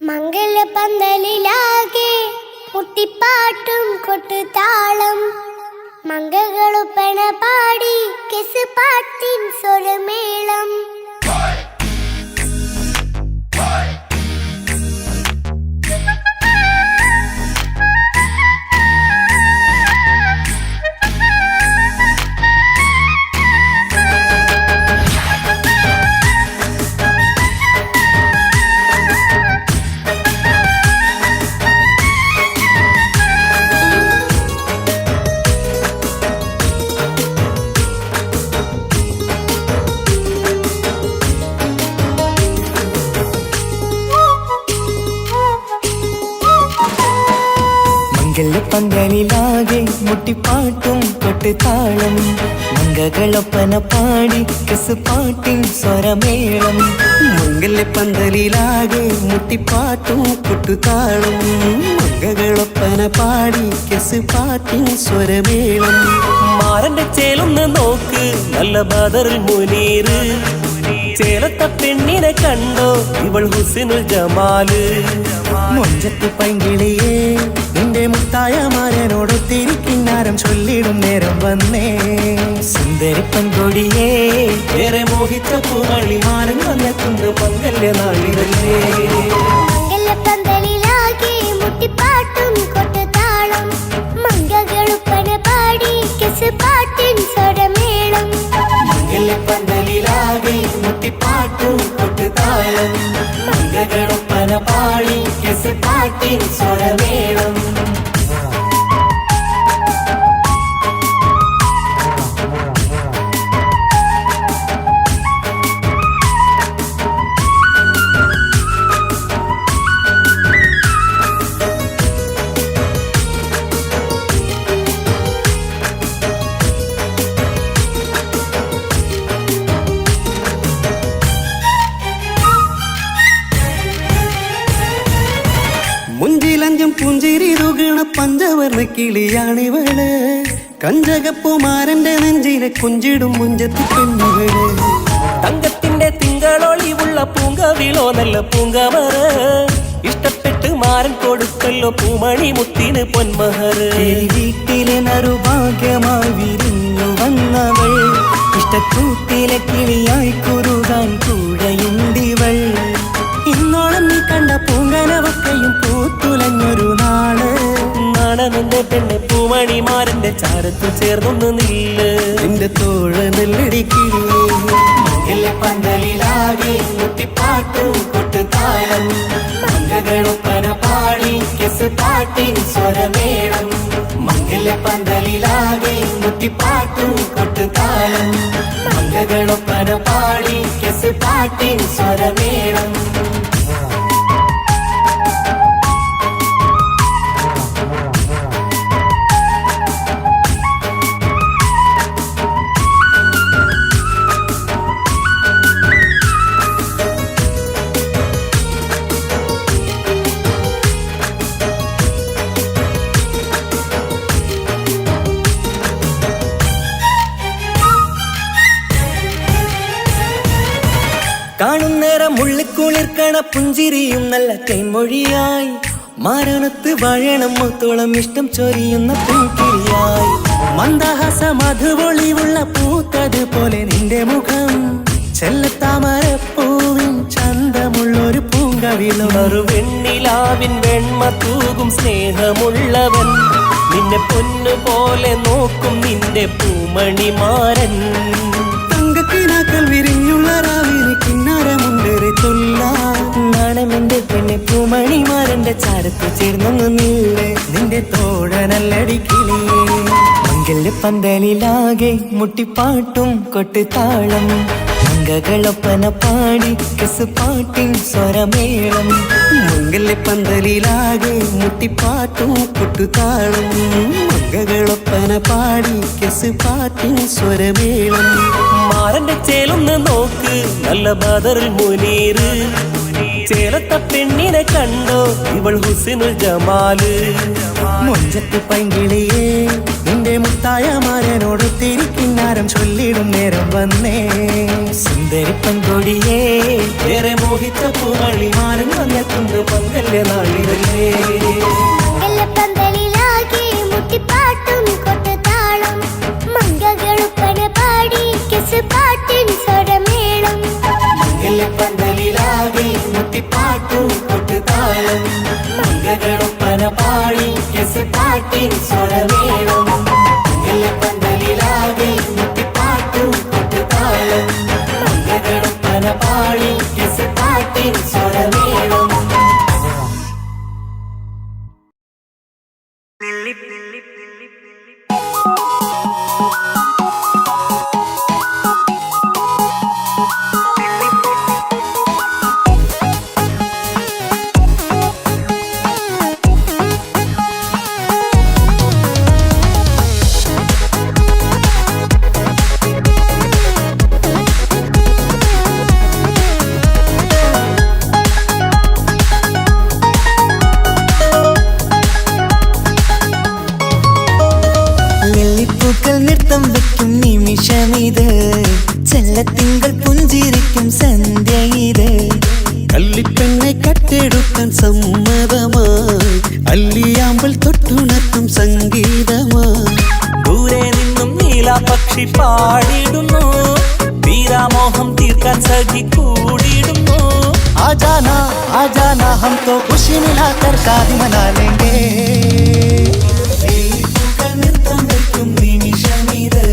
മംഗലപന്തലിലാകെ മുട്ടിപ്പാട്ടും കൊട്ടുതാളം മംഗളൊപ്പന പാടി കെസ് പാട്ടിൻ സ്വരമേളം പന്തലിലാകെ മുട്ടിപ്പാട്ടും കൊട്ടുതാളം മംഗളൊപ്പന പാടി കെസ് പാട്ടിൻ സ്വരമേളം മംഗലപന്തലിലാകെ മുട്ടിപ്പാട്ടും കൊട്ടുതാളം മംഗളൊപ്പന പാടി കെസ് പാട്ടിൻ സ്വരമേളം മാറന്റെ ചേലൊന്ന് നോക്ക് നല്ല ബദറുൽ മുനീറ് ചേലത്ത പെണ്ണിനെ കണ്ടോ ഇവൾ ഹുസ്നുൽ ജമാല് മൊഞ്ചത്ത് പൈങ്കിളിയേ നിന്റെ മുത്തായ മാരനോടൊത്തിരിക്കിന്നാരം ചൊല്ലിടും നേരം വന്നേ സുന്ദരി പെൺകൊടിയേ ഏറെ മോഹിച്ച പൂവളി മാരൻ വന്നെത്തുണ്ട് മംഗല്യ നാളിതല്ലേ മംഗലപന്തലിലാകെ മുട്ടിപ്പാട്ടും കൊട്ടുതാളം മംഗളൊപ്പന പാടി കെസ് പാട്ടിൻ സ്വരമേളം മംഗലപന്തലിലാകെ മുട്ടിപ്പാട്ടും കൊട്ടുതാളം മംഗളൊപ്പന പാടി കെസ് പാട്ടിൻ സ്വരമേളം മുഞ്ചിലഞ്ചും പുഞ്ചിരി തുകണ പഞ്ചവർണ്ണ കിളിയാണിവള് കഞ്ചകപ്പുമാരന്റെ നെഞ്ചിലെ കുഞ്ചിടും മുഞ്ചത്തി പെണ്ണുകള് തങ്കത്തിന്റെ തിങ്കളൊളിവുള്ള പൂങ്കവിളോ നല്ല പൂങ്കമറ ഇഷ്ടപ്പെട്ട് മാരൻ കൊടുക്കല്ലോ പൂമണി മുത്തിന് പൊന്മഹർ വീട്ടിലെ നറുഭാഗ്യമായി വിരിഞ്ഞു വന്നവൾ ഇഷ്ടക്കൂട്ടിലെ കിളിയായി കുറുകാൻ കൂടെയുണ്ടിവൾ ഇന്നോളം നീ കണ്ട പൂങ്കനവക്കയും പൂത്തുലഞ്ഞൊരു നാള് നാണനിന്റെ പെണ്ണ് പൂമണിമാരന്റെ ചാരത്ത് ചേർന്നൊന്ന് നില്ല് നിന്റെ തോഴ നെല്ലടിക്കില്ലേ പന്തലിലാകെ മുട്ടിപ്പാട്ടും കൊട്ടുതാളം മംഗളൊപ്പന പാടി കെസ് പാട്ടിൻ സ്വരമേളം മംഗലപന്തലിലാകെ മുട്ടിപ്പാട്ടും കൊട്ടുതാളം മംഗളൊപ്പന പാടി കെസ് പാട്ടിൻ സ്വരമേളം കാണുന്നേരം ഉള്ളിക്കുളിർക്കണ പുഞ്ചിരിയും നല്ല കൈമൊഴിയായി മാരണത്ത് വഴണം മുത്തോളം ഇഷ്ടം ചൊരിയുന്ന പൂക്കിളിയായി മന്ദഹാസ മധുപൊളിവുള്ള പൂത്തത് പോലെ നിന്റെ മുഖം ചെല്ലത്താമരപ്പൂവിൻ ചന്തമുള്ളൊരു പൂങ്കവിളും വെണ്ണിലാവിൻ വെണ്മ തൂകും സ്നേഹമുള്ളവൻ നിന്നെ പൊന്നുപോലെ നോക്കും നിന്റെ പൂമണിമാരൻ തങ്കക്കിനാക്കൾ വിരിഞ്ഞുള്ള രാവിലെ കിന്നാരമുണ്ടേറെ നാണമെന്റെ പെണ്ണെ പൂമണിമാരന്റെ ചാരത്ത് ചേർന്നൊന്ന് നില്ലേ നിന്റെ തോഴനല്ലടിക്കിളിയേ മംഗലപന്തലിലാകെ മുട്ടിപ്പാട്ടും കൊട്ടുതാളം മംഗളൊപ്പന പാടി കെസ് പാട്ടിൻ സ്വരമേളം മംഗലപന്തലിലാകെ മുട്ടിപ്പാട്ടും കൊട്ടുതാളം മംഗളൊപ്പന പാടി കെസ് പാട്ടിൻ സ്വരമേളം മാരന്റെ ചേലൊന്ന് നോക്ക് നല്ല ബദറുൽ മുനീറ് ചേലത്ത പെണ്ണിനെ കണ്ടോ ഇവൾ ഹുസ്നുൽ ജമാല് മൊഞ്ചത്ത് പൈങ്കിളിയേ നിന്റെ മുത്തായ മാരനോടൊത്തിരിക്കിന്നാരം ചൊല്ലിടും നേരം വന്നേ സുന്ദരി പെൺകൊടിയേ ഏറെ മോഹിച്ച പൂവളി മാരൻ വന്നെത്തുണ്ട് മംഗല വലിയ നാളിതല്ലേ. മംഗലപ്പന്തലിലാകെ മുട്ടിപ്പാട്ടും കൊട്ടുതാളം മംഗകളുപ്പന പാടി കിസ് പാട്ടിൻ സ്വരമേളം. മംഗലപ്പന്തലിലാകെ മുട്ടിപ്പാട്ടും കൊട്ടുതാളം മംഗകളുപ്പന പാടി കിസ് പാട്ടിൻ സ്വരമേളം. മംഗലപ്പന്തലിലാകെ മുട്ടിപ്പാട്ടും കൊട്ടുതാളം മംഗകളുപ്പന പാടി കിസ് പാട്ടിൻ സ്വരമേളം. വെള്ളിപ്പൂക്കൾ നൃത്തം വെക്കും നിമിഷമിത്, ചെല്ലത്തിങ്കൾ പുഞ്ചിരിക്കും സന്ധ്യ ഇത്. കള്ളിപ്പെണ്ണെ കട്ടെടുക്കാൻ സമ്മതമായി അല്ലിയാമ്പൽ തൊട്ടുണർത്തും സംഗീതമായി. ദൂരെ നിന്നും നീലാപക്ഷി പാടിടുന്നു, തീരാമോഹം തീർക്കാൻ സഖി കൂടിയിടുന്നു. ആജാനാ ആജാനാ ഹം തോ ഖുശി മിലാകർ ശാദി മനാ ലേംഗേ. വെള്ളിപ്പൂക്കൾ നൃത്തം വെക്കും നിമിഷമിത്,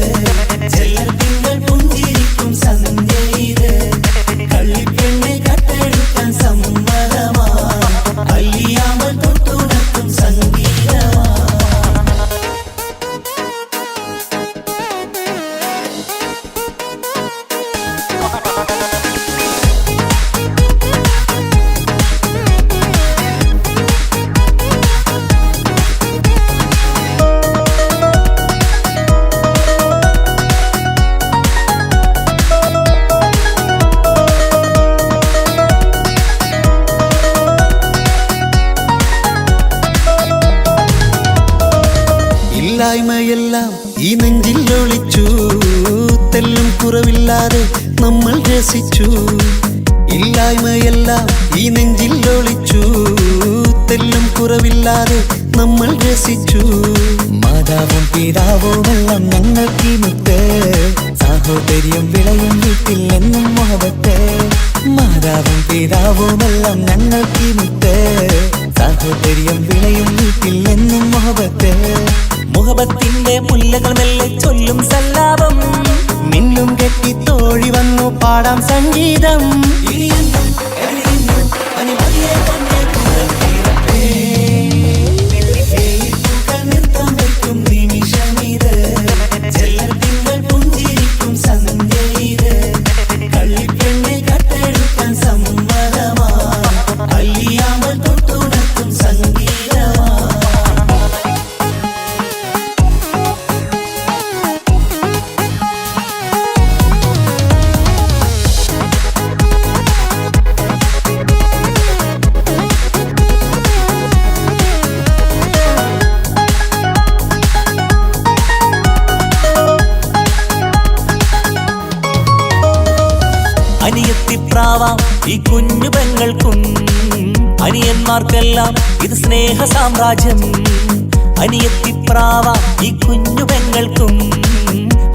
ചെല്ലത്തിങ്കൾ പുഞ്ചിരിക്കും സന്ധ്യ ഇത്. കള്ളിപ്പെണ്ണെ കട്ടെടുക്കാൻ സമ്മതമായി അല്ലിയാമ്പൽ തൊട്ടുണർത്തും സംഗീതമായി. ഇല്ലായ്മയെല്ലാം ഈ നെഞ്ചിൽ ഒളിച്ചു, തെല്ലും കുറവില്ലാതെ നമ്മൾ രസിച്ചു. ഇല്ലായ്മയെല്ലാം ഈ നെഞ്ചിൽ ഒളിച്ചു, തെല്ലും കുറവില്ലാതെ നമ്മൾ രസിച്ചു. മാതാവും പിതാവുമെല്ലാം ഞങ്ങൾക്ക് മുത്ത്, സാഹോദര്യം വിളയും വീട്ടിൽ എന്നും മുഹബത്ത്. മാതാവും പിതാവുമെല്ലാം ഞങ്ങൾക്ക് മുത്ത്, സാഹോദര്യം വിളയും വീട്ടിൽ എന്നും മുഹബത്ത്. മുഹബത്തിന്റെ മുല്ലകൾ മെല്ലെ ചൊല്ലും സല്ലാപം, മിന്നും കെട്ടി തോഴി വന്നു പാടാം സംഗീതം. നൃത്തം വെക്കും നിമിഷമിത്, ചെല്ലത്തിങ്കൾ പുഞ്ചിരിക്കും സന്ധ്യ ഇത്. കള്ളിപ്പെണ്ണെ കട്ടെടുക്കാൻ സമ്മതമായി അല്ലിയാമ്പൽ തൊട്ടുണർത്തും സംഗീതമായി. അനിയത്തിപ്രാവാം ഈ കുഞ്ഞു പെങ്ങൾക്കും അനിയന്മാർക്കെല്ലാം ഇത് സ്നേഹ സാമ്രാജ്യം. അനിയത്തിപ്രാവാം ഈ കുഞ്ഞു പെങ്ങൾക്കും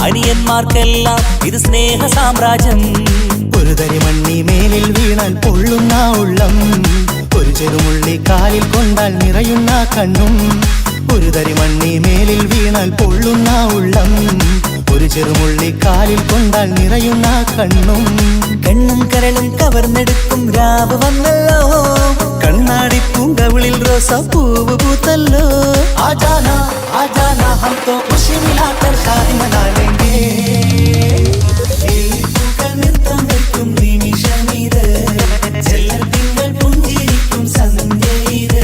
അനിയന്മാർക്കെല്ലാം ഇത് സ്നേഹ സാമ്രാജ്യം. ഒരു തരി മണ്ണി മേലിൽ വീണാൽ പൊള്ളുന്ന ഉള്ളം, ഒരു ചെറുമുള്ളി കാലിൽ കൊണ്ടാൽ നിറയുന്ന കണ്ണും. ഒരു തരി മണ്ണി മേലിൽ വീണാൽ പൊള്ളുന്ന ഉള്ളം, ഒരു ചെറുമുള്ളി കാലിൽ കൊണ്ടാൽ നിറയുന്ന കണ്ണും. കണ്ണും കരളും കവർന്നെടുക്കും രാവ് വന്നല്ലോ, കണ്ണാടി പൂങ്കവിളിൽ റോസാപ്പൂവ് പൂത്തല്ലോ. ആജാനാ ആജാനാ ഹം തോ ഖുശി മിലാകർ ശാദി മനാ ലേംഗേ. നൃത്തം വെക്കും നിമിഷമിത്, ചെല്ലത്തിങ്കൾ പുഞ്ചിരിക്കും സന്ധ്യ ഇത്.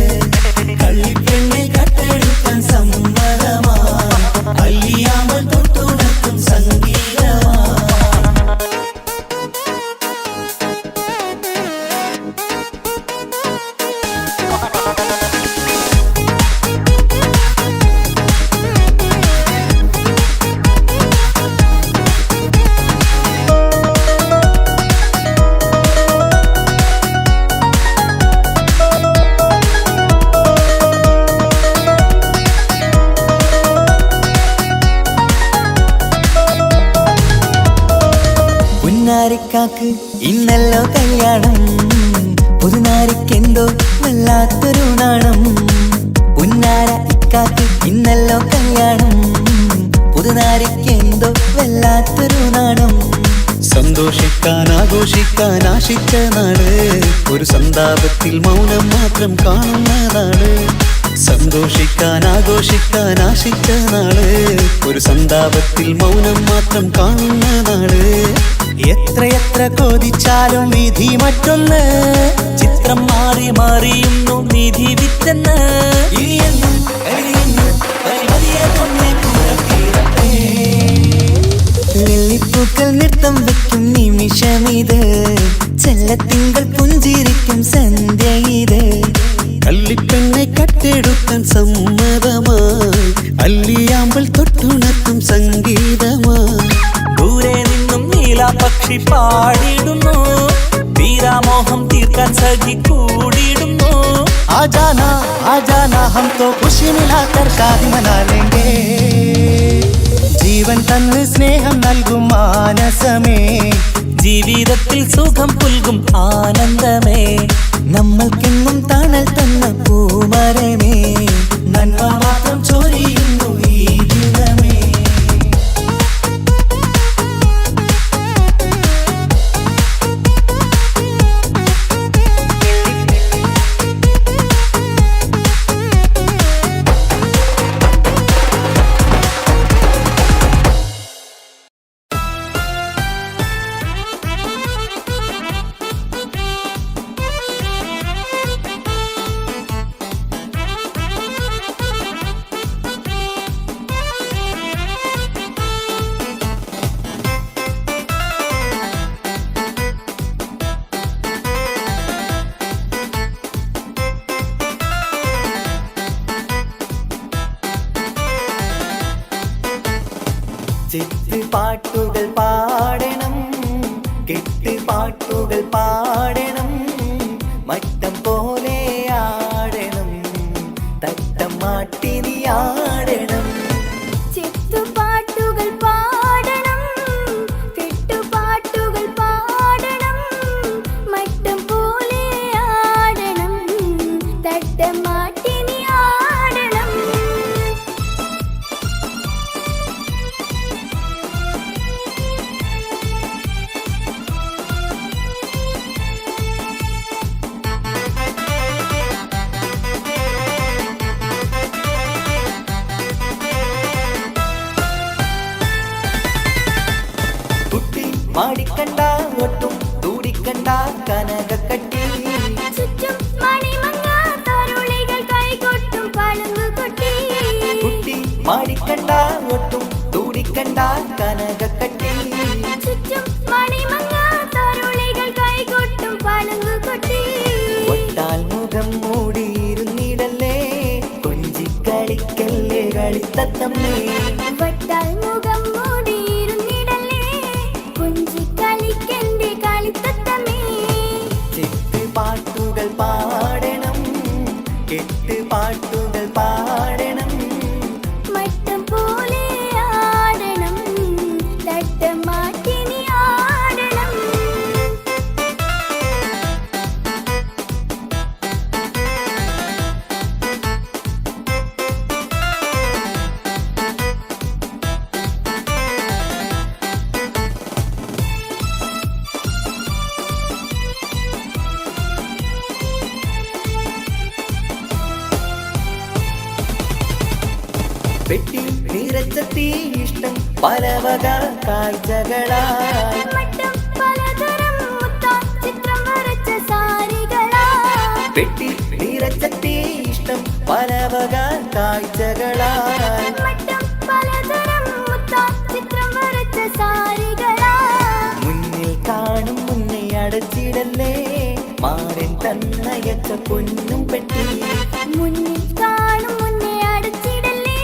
കള്ളിപ്പെണ്ണെ കട്ടെടുക്കാൻ സമ്മതമായി അല്ലിയാമ്പൽ തൊട്ടുണർത്തും സംഗീതമായി. കല്യാണം പുതുനാരിക്കെന്തോ വല്ലാത്തൊരു നാണം പുന്നാര ഇക്കാക്ക് ഇന്നല്ലോ കല്യാണം പുതുനാരിക്കെന്തോ വല്ലാത്തൊരു നാണം സന്തോഷിക്കാൻ ആഘോഷിക്കാൻ ആശിച്ച നാട് ഒരു സന്താപത്തിൽ മൗനം മാത്രം കാണുന്ന നാട് സന്തോഷിക്കാൻ ആഘോഷിക്കാൻ ആശിച്ച നാട് ഒരു സന്താപത്തിൽ മൗനം മാത്രം കാണുന്ന നാട് എത്രയെത്ര കൊതിച്ചാലും വിധി മറ്റൊന്ന് ചിത്രം മാറി മാറിയുന്നു നിധി വിറ്റെന്ന് ലില്ലിപ്പൂക്കൾ നൃത്തം വെക്കും നിമിഷമിത് ചെല്ലത്തിങ്കൾ പുഞ്ചിരിക്കും സന്ധ്യ ഇത് കള്ളിപ്പെണ്ണെ കട്ടെടുക്കാൻ സമ്മതമായി അല്ലിയാമ്പൽ തൊട്ടുണർത്തും സംഗീതമായി ദൂരെ നിന്നും നീലാപക്ഷി പാടിയിടുന്നു വീരാമോഹം തീർക്കാൻ സഖി കൂടിയിടുന്നു ആജാന ഹം തോ ഖുശി മിലാകർ ഷാദി മനാ ലേംഗേ ജീവൻ തന്ന് സ്നേഹം നൽകും മാനസമേ ജീവിതത്തിൽ സുഖം പുൽകും ആനന്ദമേ നമ്മൾക്കെന്നും തണൽ തന്ന പൂമരമേ നന്മ മാത്രം ചൊരിയുന്നു ഈ ദിനമേ ചെത്ത് പാട്ടുകൾ പാടണം കെട്ട് പാട്ടുകൾ പാടണം മട്ടം പോലെ ആടണം തട്ടം മാട്ടിനി ആടണം ചെത്തുപാട്ടുകൾ പാടണം കെട്ടുപാട്ടുകൾ പാടണം മട്ടം പോലെ ആടണം തട്ടമാട്ടിനി ആടണം മാടിക്കണ്ട ഒട്ടും തൂടിക്കണ്ട കനകക്കട്ടി ചുറ്റും മണിമങ്ങ തരുളികൾ കൈകൊട്ടും പളുങ്കുകൊട്ടി കുട്ടി മാടിക്കണ്ട ഒട്ടും തൂടിക്കണ്ട കനകക്കട്ടി ചുറ്റും മണിമങ്ങ തരുളികൾ കൈകൊട്ടും പളുങ്കുകൊട്ടി ഒട്ടാൽ മുഖം മൂടിയിരുന്നിടല്ലേ കൊഞ്ചിക്കളിക്കല്ലേ കളിത്തത്തമ്മേ വട്ടാൽ മുഖം മൂടിയിരുന്നിടല്ലേ കുഞ്ചിക്കളിക്കെന്റെ കളിത്തത്തമ്മേ ചെത്ത് പാട്ടുകൾ പാടണം കെട്ട് പാട്ടുകൾ പാടണം മട്ടം പോലെ ആടണം തട്ടമാട്ടിനി ആടണം പെട്ടി നിറച്ചെത്തി ഇഷ്ടം പലവക കാഴ്ചകളായി മട്ടം പലതരം മുത്താം ചിത്രം വരച്ച സാരികളാ പെട്ടി നിറച്ചെത്തി ഇഷ്ടം പലവക കാഴ്ചകളായി മട്ടം പലതരം മുത്താം ചിത്രം വരച്ച സാരികളാ മുന്നിൽ കാണും മുന്നേ അടച്ചിടല്ലേ മാരൻ തന്നയച്ച പൊന്നും പെട്ടി മുന്നിൽ കാണും മുന്നേ അടച്ചിടല്ലേ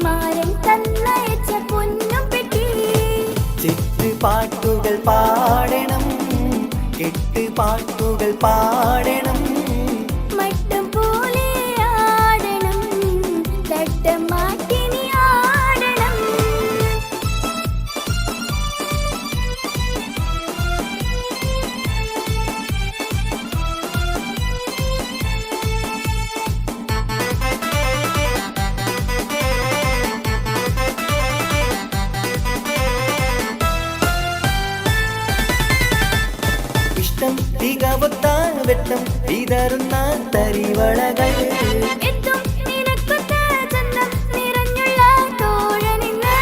മാരൻ തന്നയച്ച പൊന്നും പെട്ടി ചെത്ത് പാട്ടുകൾ പാടണം കെട്ട് പാട്ടുകൾ പാടണം മട്ടം പോലെ ആടണം തട്ടമാട്ടിനി ആടണം വിതറുന്ന തരിവളകൾ എത്തും നിനക്കൊത്ത ചന്തം നിറഞ്ഞുള്ള തോഴനിന്ന്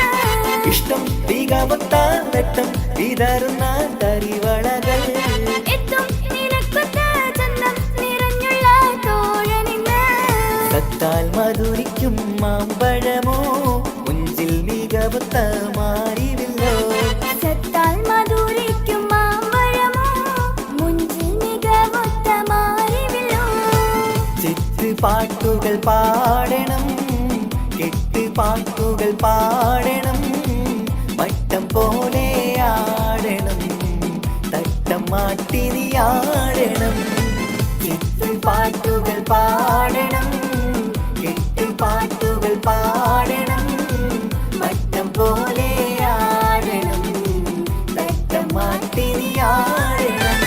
ഇഷ്ടം തികവത്ത വെട്ടം വിതറുന്ന തരിവളകൾ എത്തും നിനക്കൊത്ത ചന്തം നിറഞ്ഞുള്ള തോഴനിന്ന് സത്താൽ മധുരിക്കും മാമ്പഴമോ മുഞ്ചിൽ മികവത്ത മാറിവില്ലോ സത്താൽ മധുരിക്കും മാമ്പഴമോ മുഞ്ചിൽ മികവൊത്ത മാറിവില്ലോ പാട്ടുകൾ പാടണം പാട്ടുകൾ പാടണം മട്ടം പോലെ ആടണം തട്ടം മാട്ടിനി ആടണം പാട്ടുകൾ പാടണം പാട്ടുകൾ പാടണം മട്ടം പോലെ ആടണം തട്ടം മാട്ടിനി ആടണം.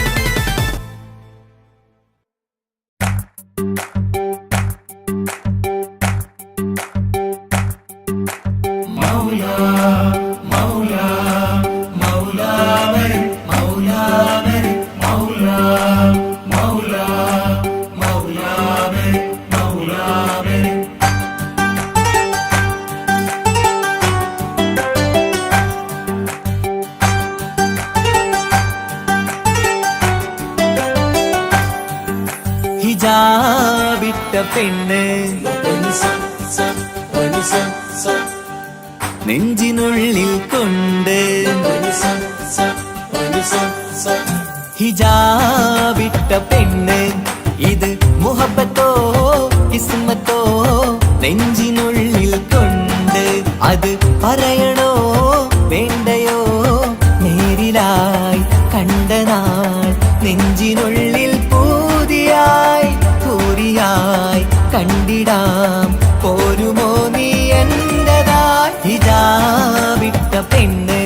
ഹിജാബിട്ട പെണ്ണ് നെഞ്ചിനുള്ളിൽ കൊണ്ട് ഹിജാബിട്ട പെണ്ണ് ഇത് മുഹബത്തോ കിസ്മത്തോ നെഞ്ചിനുള്ളിൽ കൊണ്ട് അത് പറയണോ വേണ്ടയോ നേരിലായി കണ്ട നാൾ നെഞ്ചിനുള്ളിൽ പൂതിയായി പൂരിയായി കണ്ടിടാം പോരുമോ നീ എന്റതായി ഹിജാബിട്ട പെണ്ണ്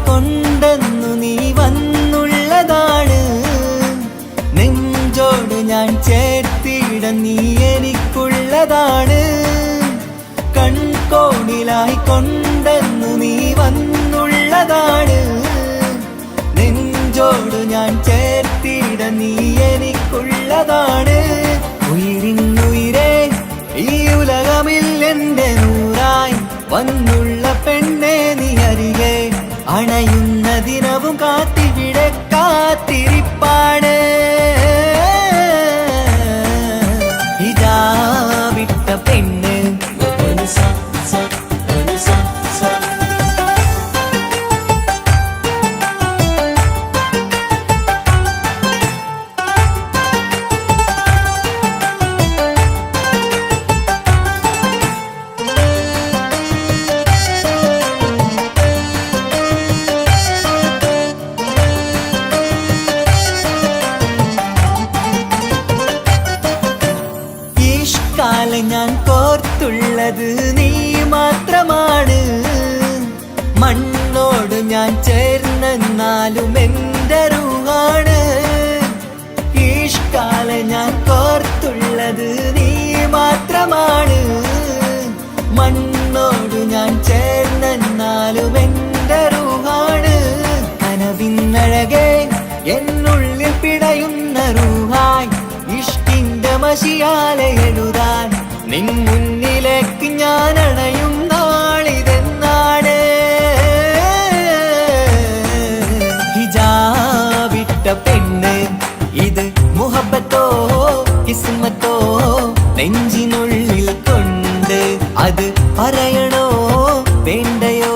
കൊണ്ടെന്നു നീ വന്നുള്ളതാണ് നെഞ്ചോട് ഞാൻ ചേർത്തിട നീ എനിക്കുള്ളതാണ് കൺകോണിലായി കൊണ്ടെന്നു നീ വന്നുള്ളതാണ് നെഞ്ചോട് ഞാൻ ചേർത്തിട നീ എനിക്കുള്ളതാണ് ഉയിരിന്നുയിരേ ഈ ഉലകമിൽ എന്റെ നൂറായി വന്നുള്ള പെണ്ണെ നീ അരികെ അണയുന്ന ദിനവും കാത്തിവിടെ കാത്തിരിപ്പാണ് ഹിജാബിട്ട പെണ്ണ് ഞാൻ കോർത്തുള്ളത് നീ മാത്രമാണ് മണ്ണോട് ഞാൻ ചേർന്നെന്നാലും എന്റെ റൂഹാണ് ഈഷ്കാല ഞാൻ കോർത്തുള്ളത് നീ മാത്രമാണ് മണ്ണോട് ഞാൻ ചേർന്നെന്നാലും എന്റെ റൂഹാണ് കനവിന്നഴകെ എന്നുള്ളിൽ പിടയുന്ന റൂഹായി ഇഷ്കിന്റെ മഷിയാലെ എഴുതാൻ നിൻ മുന്നിലേക്ക് ഞാൻ അണയും നാളിതെന്നാണ് ഹിജാബിട്ട പെണ്ണ് ഇത് മുഹബത്തോ കിസ്മത്തോ നെഞ്ചിനുള്ളിൽ കൊണ്ട് അത് പറയണോ വേണ്ടയോ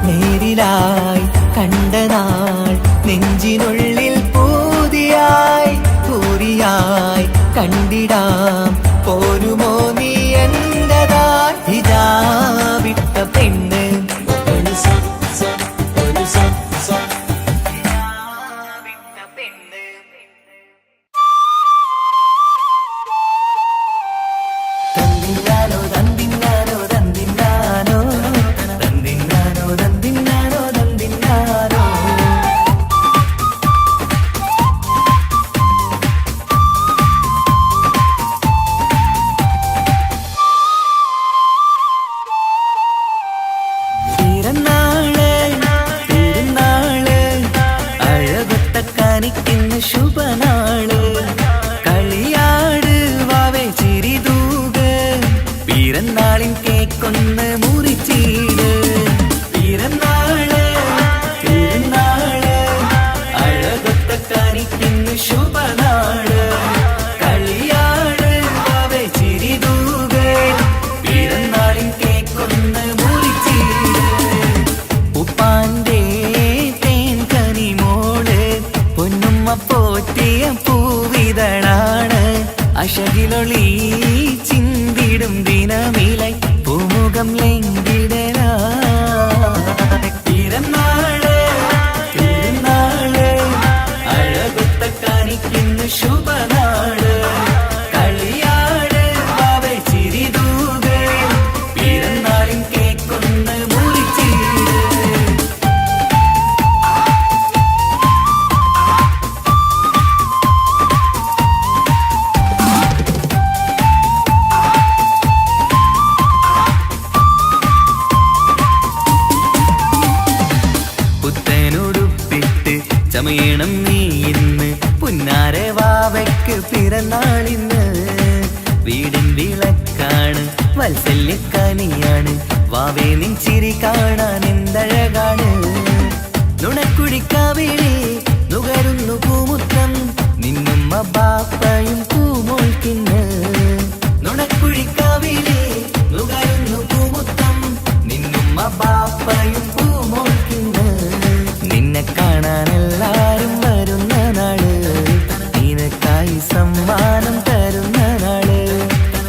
നേരിലായി കണ്ട നാൾ നെഞ്ചിനുള്ളിൽ പൂതിയായി പൂരിയായി കണ്ടിടാം പോരുമോ നീ എന്റതായി ഹിജാബിട്ട പെണ്ണ് പിറന്നാളിൻ കേക്കൊന്ന് മുറിച്ചീട്. പിറന്നാള് പിറന്നാള് അഴകൊത്ത കാനിക്കിന്ന് ശുഭനാള്. കളിയാട് വാവേ ചിരി തൂക്. പിറന്നാളിൻ കേക്കൊന്ന് മുറിച്ചീട്. ഉപ്പാന്റെ തേൻ കനിമോള് പൊന്നുമ്മ പോറ്റിയ പൂവിതളാണ്. അശകിലൊളി ചിന്തിടും ദിനമിലായി പൂമുഖം ലംഘിടലാ. പിറന്നാള് പിറന്നാള് അഴകൊത്ത കാനിക്കിന്ന് ശുഭനാള്. കളിയാട് വാവേ ചിരി തൂക്. പിറന്നാളിൻ കേക്കൊന്ന് മുറിച്ചീട്. പുത്തനുടുപ്പിട്ട് ചമയണം നീ ഇന്ന്. പുന്നാര വാവയ്ക്ക് പിറന്നാളിന്ന്. വീടിൻ വിളക്കാണ് വത്സല്യക്കനിയാണ്. വാവേ നിൻ ചിരി കാണാൻ എന്തഴകാണ്. നുണക്കുഴിക്കാവിളി നുകരുന്നു പൂമുത്തം. നിന്നുമ്മ ബാപ്പയും പൂമോൾക്കിന്ന്. നുണക്കുഴിക്കാവിളി നുകരുന്നു പൂമുത്തം. നിന്നുമ്മ ബാപ്പയും പൂമോൾക്കിന്ന്. നിന്നെ കാണാൻ എല്ലാരും വരുന്ന നാള്. നിനക്കായി സമ്മാനം തരുന്ന നാള്.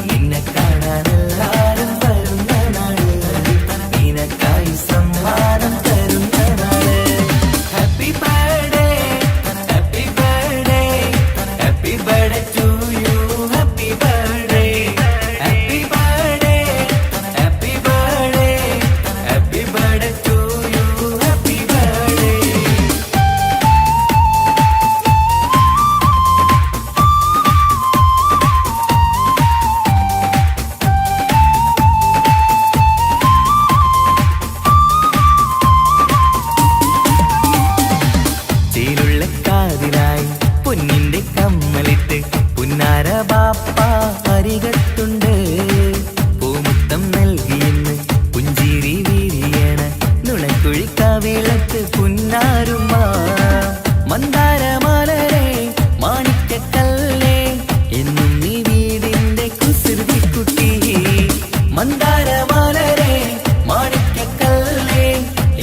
നിന്നെ കാണാൻ എല്ലാരും വരുന്ന നാള്. നിനക്കായി സമ്മാനം തരുന്ന നാള്. Happy birthday happy birthday happy birthday to you. Happy birthday happy birthday happy birthday happy birthday to you. Happy birthday. ചേലുള്ള കാതിലായി പൊന്നിന്റെ കമ്മലിട്ട് പുന്നാര ബാപ്പ അരികത്തുണ്ട്. പൂമുത്തം നൽകിയെന്ന് പുഞ്ചിരി വിരിയണ നുണക്കുഴിക്കാവേളത്ത് പുന്നാരുമ്മ. മന്ദാരമലരെ മാണിക്കക്കല്ലേ എന്നും നീ വീടിന്റെ കുസൃതിക്കുട്ടി. മന്ദാരമലരെ മാണിക്കക്കല്ലേ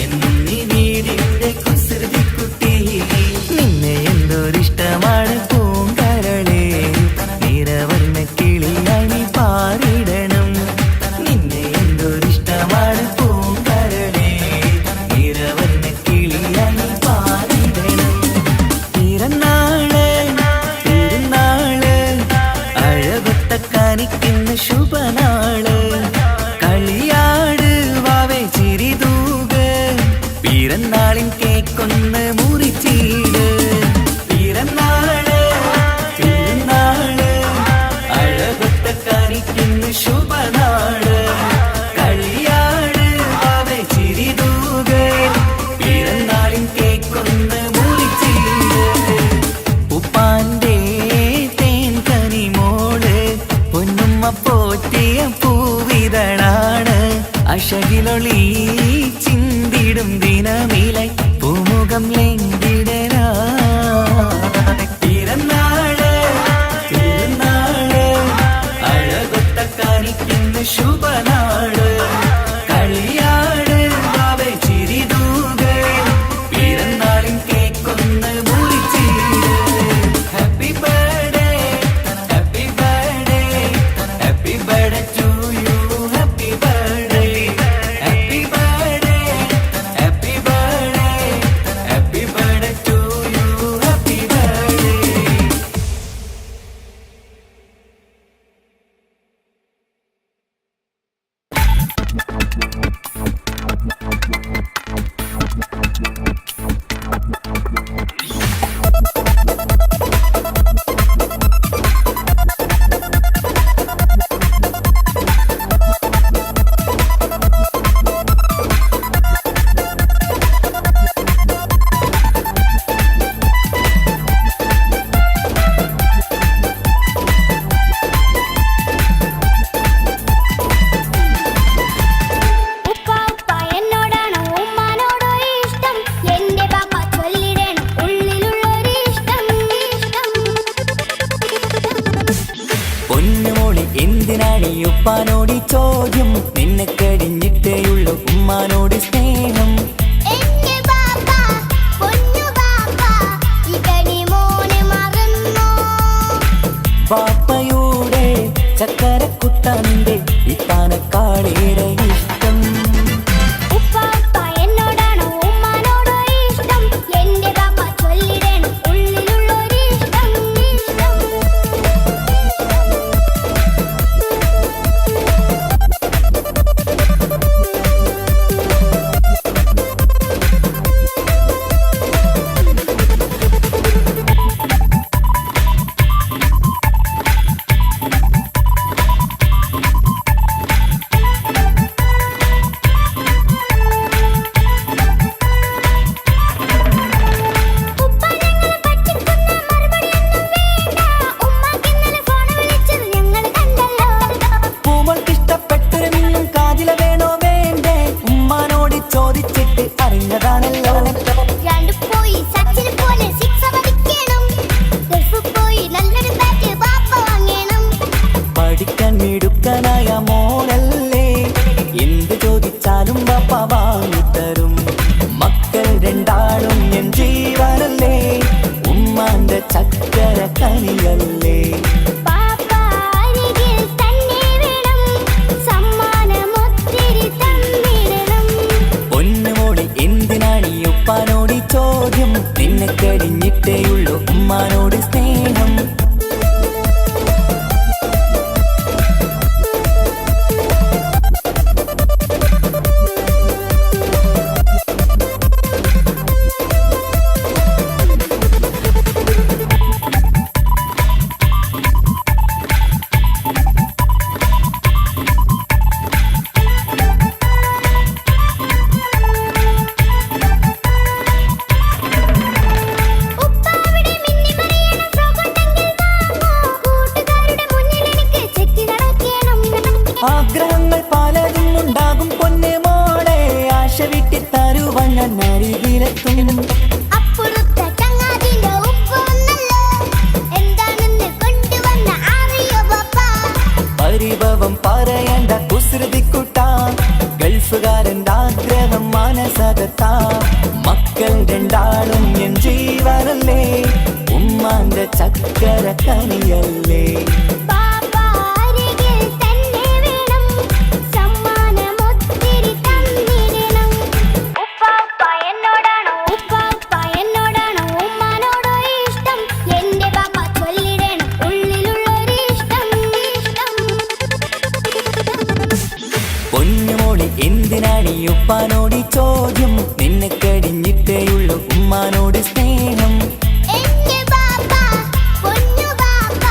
എന്നും നീ വീടിന്റെ കുസൃതിക്കുട്ടി. നിന്നെ എന്തൊരിഷ്ടമാണ് പൂങ്കരളേ. നിറവർണ്ണ കിളിയായി നീ പാറിടണം. നിന്നെ എന്തൊരിഷ്ടമാണ് പൂങ്കരളേ. നിറവർണ്ണ കിളിയായി നീ പാറിടണം. പിറന്നാള് പിറന്നാള് അഴകൊത്ത കാനിക്കിന്ന് ശുഭനാള്. കളിയാട് വാവേ ചിരി തൂക്. പിറന്നാളിൻ കേക്കൊന്ന് മുറിച്ചീട്. പിറന്നാള് പിറന്നാള് അഴകൊത്ത കാനിക്കിന്ന് ശുഭനാള്. കളിയാട് വാവേ ചിരി തൂക്. പിറന്നാളിൻ കേക്കൊന്ന് മുറിച്ചീട്. ഉപ്പാന്റെ തേൻ കനിമോള് പൊന്നുമ്മ പോറ്റിയ പൂവിതളാണ്. അശകിലൊളി ചിന്തിടും ദിനമിലായി പൂമുഖം ലംഘിടലാ. പിറന്നാള് പിറന്നാള് അഴകൊത്ത കാനിക്കിന്ന് ശുഭനാള്. കളിയാട് വാവേ ചിരി തൂക്. പിറന്നാളിൻ കേക്കൊന്ന് മുറിച്ചീട്. Happy birthday happy birthday happy birthday to you. Happy birthday happy birthday happy birthday happy birthday to you. Happy birthday. പൊന്നുമോളി എന്തിനാണീ ഉപ്പാനോട് ഈ ചോദ്യം? നിന്നെ കഴിഞ്ഞിട്ടേയുള്ളൂ ഉമ്മാനോട് സ്നേഹം. എന്റെ ബാപ്പ പൊന്നു ബാപ്പ ഇതടി മോനെ മറന്നോ? ബാപ്പയുടെ ചക്കരക്കുട്ടന്റെ ഇത്താനക്കാളേറെ ഇഷ്ടം. ഉപ്പാപ്പ എന്നോടാണോ ഉമ്മാനോടോ ഇഷ്ടം? എന്റെ ബാപ്പ ചൊല്ലിടണം ഉള്ളിലുള്ളൊരിഷ്ടം. ഉപ്പ ഞങ്ങളെ പറ്റിക്കുന്ന മറുപടിയൊന്നും വേണ്ട. ഉമ്മാക്ക് ഇന്നലെ ഫോൺ വിളിച്ചത് ഞങ്ങൾ കണ്ടല്ലോ. പൂമൾക്കിഷ്ടപ്പെട്ടൊരു മിന്നും കാതില വേണോ വേണ്ടേ? ഉമ്മാനോട് ചോദിച്ചിട്ട് അറിഞ്ഞതാണല്ലോ. രണ്ട് പോയി സച്ചിനെ പോലെ സിക്സ് അടിക്കണം. ഗൾഫ് പോയി നല്ലൊരു ബാറ്റ് ബാപ്പ വാങ്ങണം. പഠിക്കാൻ മിടുക്കനായ മോനല്ലേ, എന്ത് ചോദിച്ചാലും ബാപ്പ വാങ്ങിത്തരും. മക്കൾ രണ്ടാളും എൻ ജീവനല്ലേ, ഉമ്മാന്റെ ചക്കര കനിയല്ലേ. ബാപ്പ അരികിൽ തന്നെ വേണം, സമ്മാനമൊത്തിരി തന്നിടണം. പൊന്നുമോളി എന്തിനാണീ ഉപ്പാനോട് ഈ ചോദ്യം? നിന്നെ കഴിഞ്ഞിട്ടേയുള്ളൂ ഉമ്മാനോട് സ്നേഹം. ഉപ്പ അവിടെ മിന്നിമറിയണ ഫ്രോക്ക് ഉണ്ടെങ്കിൽ വാങ്ങോ. കൂട്ടുകാരുടെ മുന്നിൽ എനിക്ക് ചെത്തി നടക്കണം. ആഗ്രഹങ്ങൾ പലതും ഉണ്ടാകും പൊന്നെ മോളെ, ആശ വിട്ടി തരുവാൻ ഞാൻ അരികിലെത്തും. അപ്പുറത്തെ ചങ്ങാതിന്റെ ഉപ്പ വന്നല്ലോ, എന്താണെന്ന് കൊണ്ടുവന്ന അറിയോ ബാപ്പ? പരിഭവം പറയേണ്ട കുസൃതിക്കുട്ട, ഗൾഫുകാരൻ്റെ ആഗ്രഹം മനസ്സകത്താ. മക്കൾ രണ്ടാളും എൻ ജീവനല്ലേ, ഉമ്മാന്റെ ചക്കര കനിയല്ലേ. ബാപ്പ അരികിൽ തന്നെ വേണം, സമ്മാനമൊത്തിരി തന്നിടണം. ഉപ്പാപ്പ എന്നോടാണോ ഉമ്മാനോടോ ഇഷ്ടം? എന്റെ ബാപ്പ ചൊല്ലിടണം ഉള്ളിലുള്ളൊരിഷ്ടം. പൊന്നുമോളി എന്തിനാണീ ഉപ്പാനോട് ഈ ചോദ്യം? നിന്നെ കഴിഞ്ഞിട്ടേയുള്ളൂ ഉമ്മാനോട് സ്നേഹം. എന്റെ ബാപ്പ പൊന്നു ബാപ്പ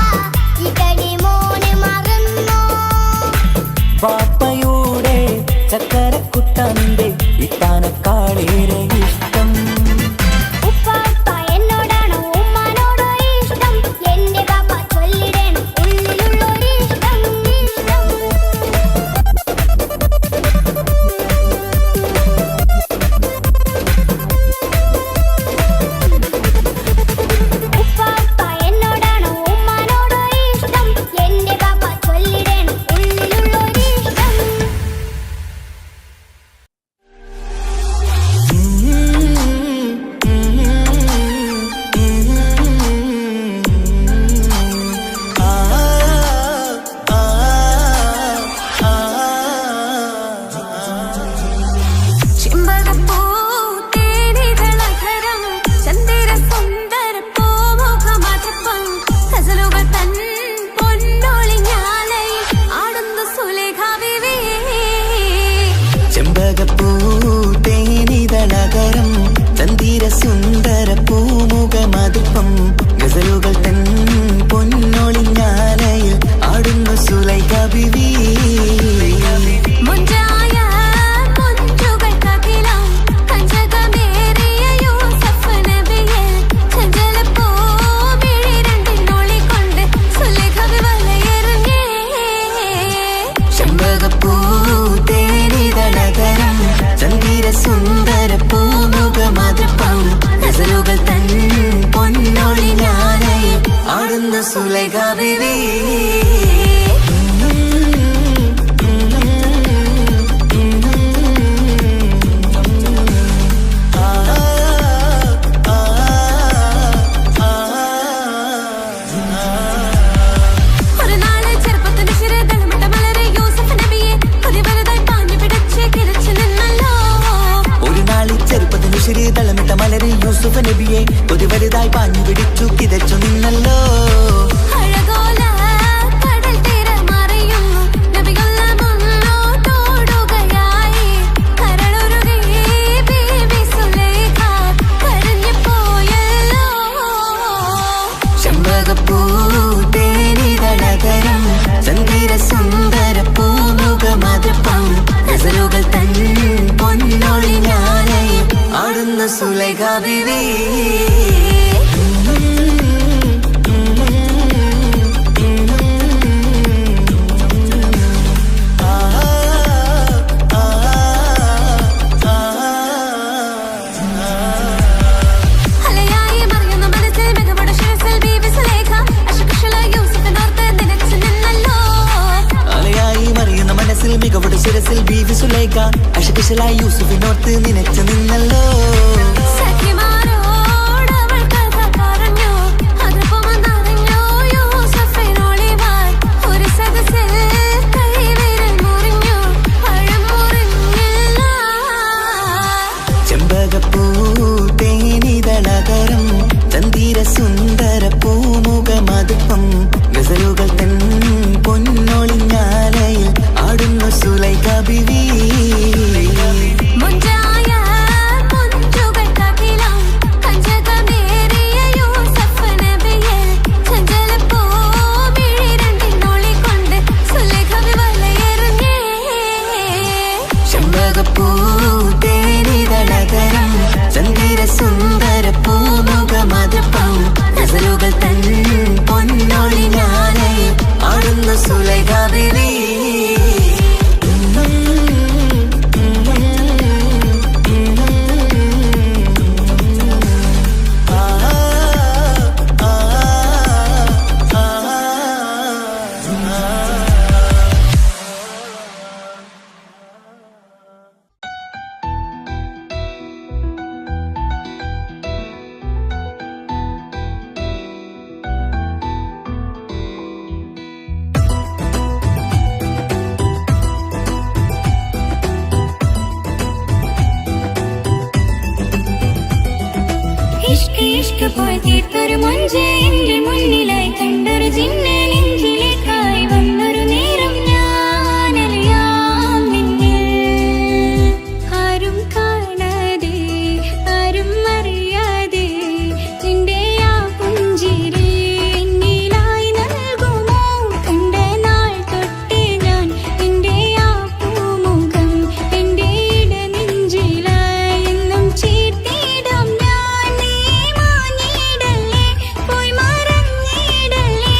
ഇതടി മോനെ മറന്നോ? ബാപ്പയുടെ ചക്കരക്കുട്ടന്റെ ഇത്താനക്കാളേറെ ഇഷ്ടം. ഉപ്പാപ്പ എന്നോടാണോ ഉമ്മാനോടോ ഇഷ്ടം? എന്റെ ബാപ്പ ചൊല്ലിടണം ഉള്ളിലുള്ളൊരിഷ്ടം. ഉപ്പാപ്പ എന്നോടാണോ ഉമ്മാനോടോ ഇഷ്ടം? എന്റെ ബാപ്പ ചൊല്ലിടണം ഉള്ളിലുള്ളൊരിഷ്ടം. ചെമ്പകപ്പൂ തേനിതളധരം ചന്ദിര സുന്ദര പൂമുഖമധുപം ഗസലുകൾ തൻ പൊന്നൊളിഞ്ഞാലയിൽ ആടുന്നു സുലേഖ ബീവി. ചെമ്പകപ്പൂ തേനിതളകരം ചന്ദിര സുന്ദര പൂമുഖ മധുപം ഗസലുകൾ തൻ പൊന്നൊളിഞ്ഞാലയിൽ ആടുന്നു സുലൈഖ ബീവി. മുഞ്ചായ മുഞ്ചുകൾക്കകിലം കഞ്ചകമേറിയ യൂസഫ് നബിയെ ചഞ്ചലപ്പൂ മിഴി രണ്ടിനൊളികൊണ്ട് സുലേഖ വലയെറിഞ്ഞേ. ചെമ്പകപ്പൂ തേനിതളകരം ചന്ദിര സുന്ദര പൂമുഖ മധുപം ഗസലുകൾ തൻ പൊന്നൊളിഞ്ഞാലയിൽ ആടുന്നു സുലൈഖ ബീവി. സുലൈഖ ബീവി മികവുടെ ശിരസിൽ ബീവി സുലൈഖ അശകുശലായി യൂസുഫിനോർത്ത് നിനച്ചു നിന്നല്ലോ ചെമ്പകപ്പൂ തേനിതളകരം ചന്ദിര സുന്ദര പൂമുഖ മധുപ്പം ഗസലുകൾ തൻ പൊന്നൊളിഞ്ഞാലയിൽ ആടുന്നു സുലൈഖ ബീവി ചെമ്പകപ്പൂ തേനിതളകരം ചന്ദിര സുന്ദര പൂമുഖ മധുപ്പം ഗസലുകൾ തൻ പൊന്നൊളിഞ്ഞാലയിൽ ആടുന്നു സുലൈഖ ബീവി ഇഷ്ക് പോയി തീർത്തൊരു മൊഞ്ച് എന്റെ മുന്നിലായി കണ്ടൊരു ജിന്നെ നെഞ്ചിലേക്കായി വന്നൊരു നേരം ഞാനറിയാം നിന്നിൽ ആരും കാണാതെ ആരും അറിയാതെ നിന്റെ ആ പുഞ്ചിരി എന്നിലായി നൽകുമോ കണ്ട നാൾ തൊട്ടേ ഞാൻ നിന്റെ ആ പൂമുഖം എന്റെ ഇടനെഞ്ചിലായി എന്നും ചേർത്തിടാം ഞാൻ നീ മാഞ്ഞിടല്ലേ പോയി മറഞ്ഞിടല്ലേ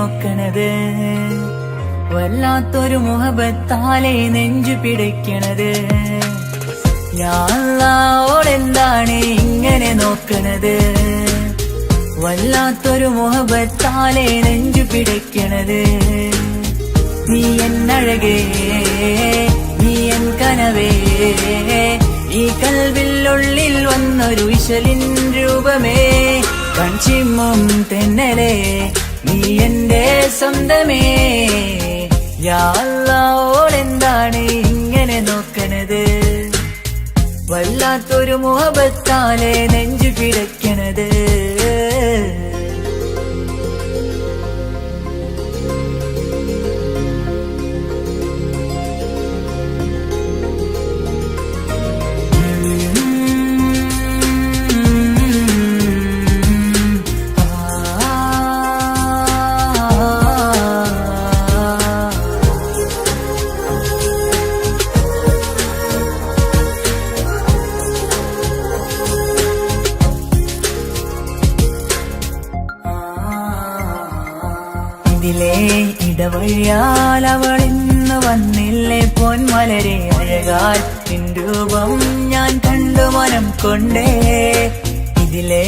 നോക്കണത് വല്ലാത്തൊരു മുഹബത്താലെ നെഞ്ചു പിടിക്കണത് യാ അല്ലാഹോടെന്താണ് ഇങ്ങനെ നോക്കണത് വല്ലാത്തൊരു മുഹബത്താലെ നെഞ്ചു പിടിക്കണത് നീ എന്നഴകേ നീ എൻ കനവേ ഈ കൽവില്ലുള്ളിൽ വന്നൊരു വിശലിൻ രൂപമേ കൺചിമ്മും തെന്നലേ നീ എന്റെ സ്വന്തമേ യാ അല്ലാഹോടെന്താണ് ഇങ്ങനെ നോക്കണത് വല്ലാത്തൊരു മുഹബത്താലെ നെഞ്ചു പിടയ്ക്കണത് ഇതിലേ ഇടവഴിയാൽ അവളിന്ന് വന്നില്ലേ പൊന്മലരെ അഴകാൽ നിൻ രൂപം ഞാൻ കണ്ടു മനം കൊണ്ടേ ഇതിലേ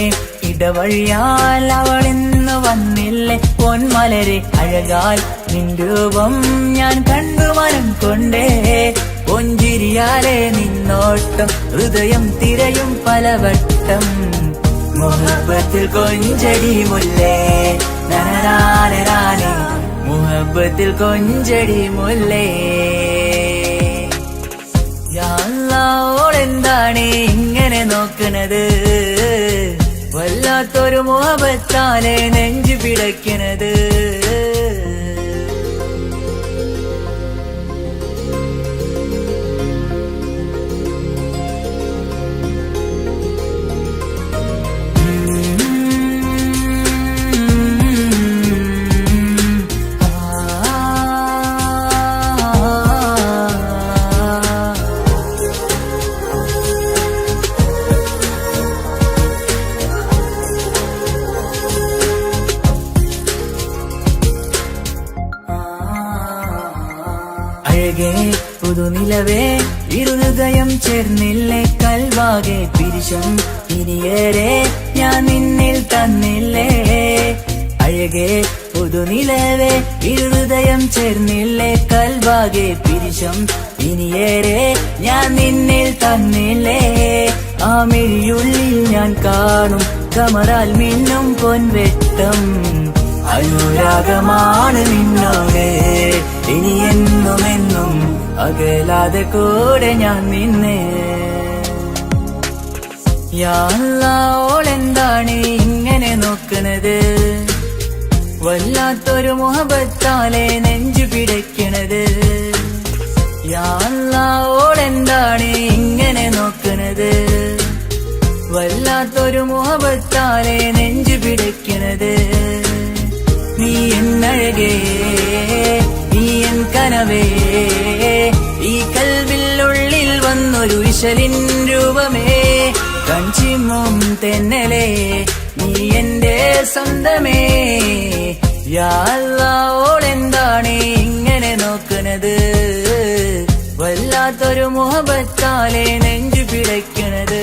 ഇടവഴിയാൽ അവളിന്ന് വന്നില്ലേ പൊന്മലരെ അഴകാൽ നിൻ രൂപം ഞാൻ കണ്ടു മനം കൊണ്ടേ പൊഞ്ചിരിയാലെ നിന്നോട്ടം ഹൃദയം തിരയും പലവട്ടം മുഹബത്തിൽ കൊഞ്ചടി മുല്ലേ നനനാനേ മുഹബത്തിൽ കൊഞ്ചടി മുല്ലേ യാ അല്ലാഹോടെന്താണ് ഇങ്ങനെ നോക്കണത് വല്ലാത്തൊരു മുഹബത്താലെ നെഞ്ചു പിടയ്ക്കണത് അഴകേ പുതുനിലവേ ഇരുഹൃദയം ചേർന്നില്ലേ കൽവാകെ പിരിശം ഇനിയേറെ ഞാൻ നിന്നിൽ തന്നില്ലേ അഴകേ പുതുനിലവേ ഇരുഹൃദയം ചേർന്നില്ലേ കൽവാകെ പിരിശം ഇനിയേറെ ഞാൻ നിന്നിൽ തന്നില്ലേ ആ മിഴിയുള്ളിൽ ഞാൻ കാണും കമറാൽ മിന്നും പൊൻവെട്ടം അനുരാഗമാണ് നിന്നോട് ഇനി എന്നുമെന്നും അകലാതെ കൂടെ ഞാൻ നിന്നെ യാ അല്ലാഹോടെന്താണ് ഇങ്ങനെ നോക്കണത് വല്ലാത്തൊരു മുഹബത്താലെ നെഞ്ചു പിടയ്ക്കണത് യാ അല്ലാഹോടെന്താണ് ഇങ്ങനെ നോക്കണത് വല്ലാത്തൊരു മുഹബത്താലെ നെഞ്ചു പിടയ്ക്കണത് നീ എന്നഴകേ നീ എൻ കനവേ ഈ കൽവില്ലുള്ളിൽ വന്നൊരു വിശലിൻ രൂപമേ കൺചിമ്മും തെന്നലേ നീ എന്റെ സ്വന്തമേ യാ അല്ലാഹോടെന്താണ് ഇങ്ങനെ നോക്കണത് വല്ലാത്തൊരു മുഹബത്താലെ നെഞ്ചു പിടയ്ക്കണത്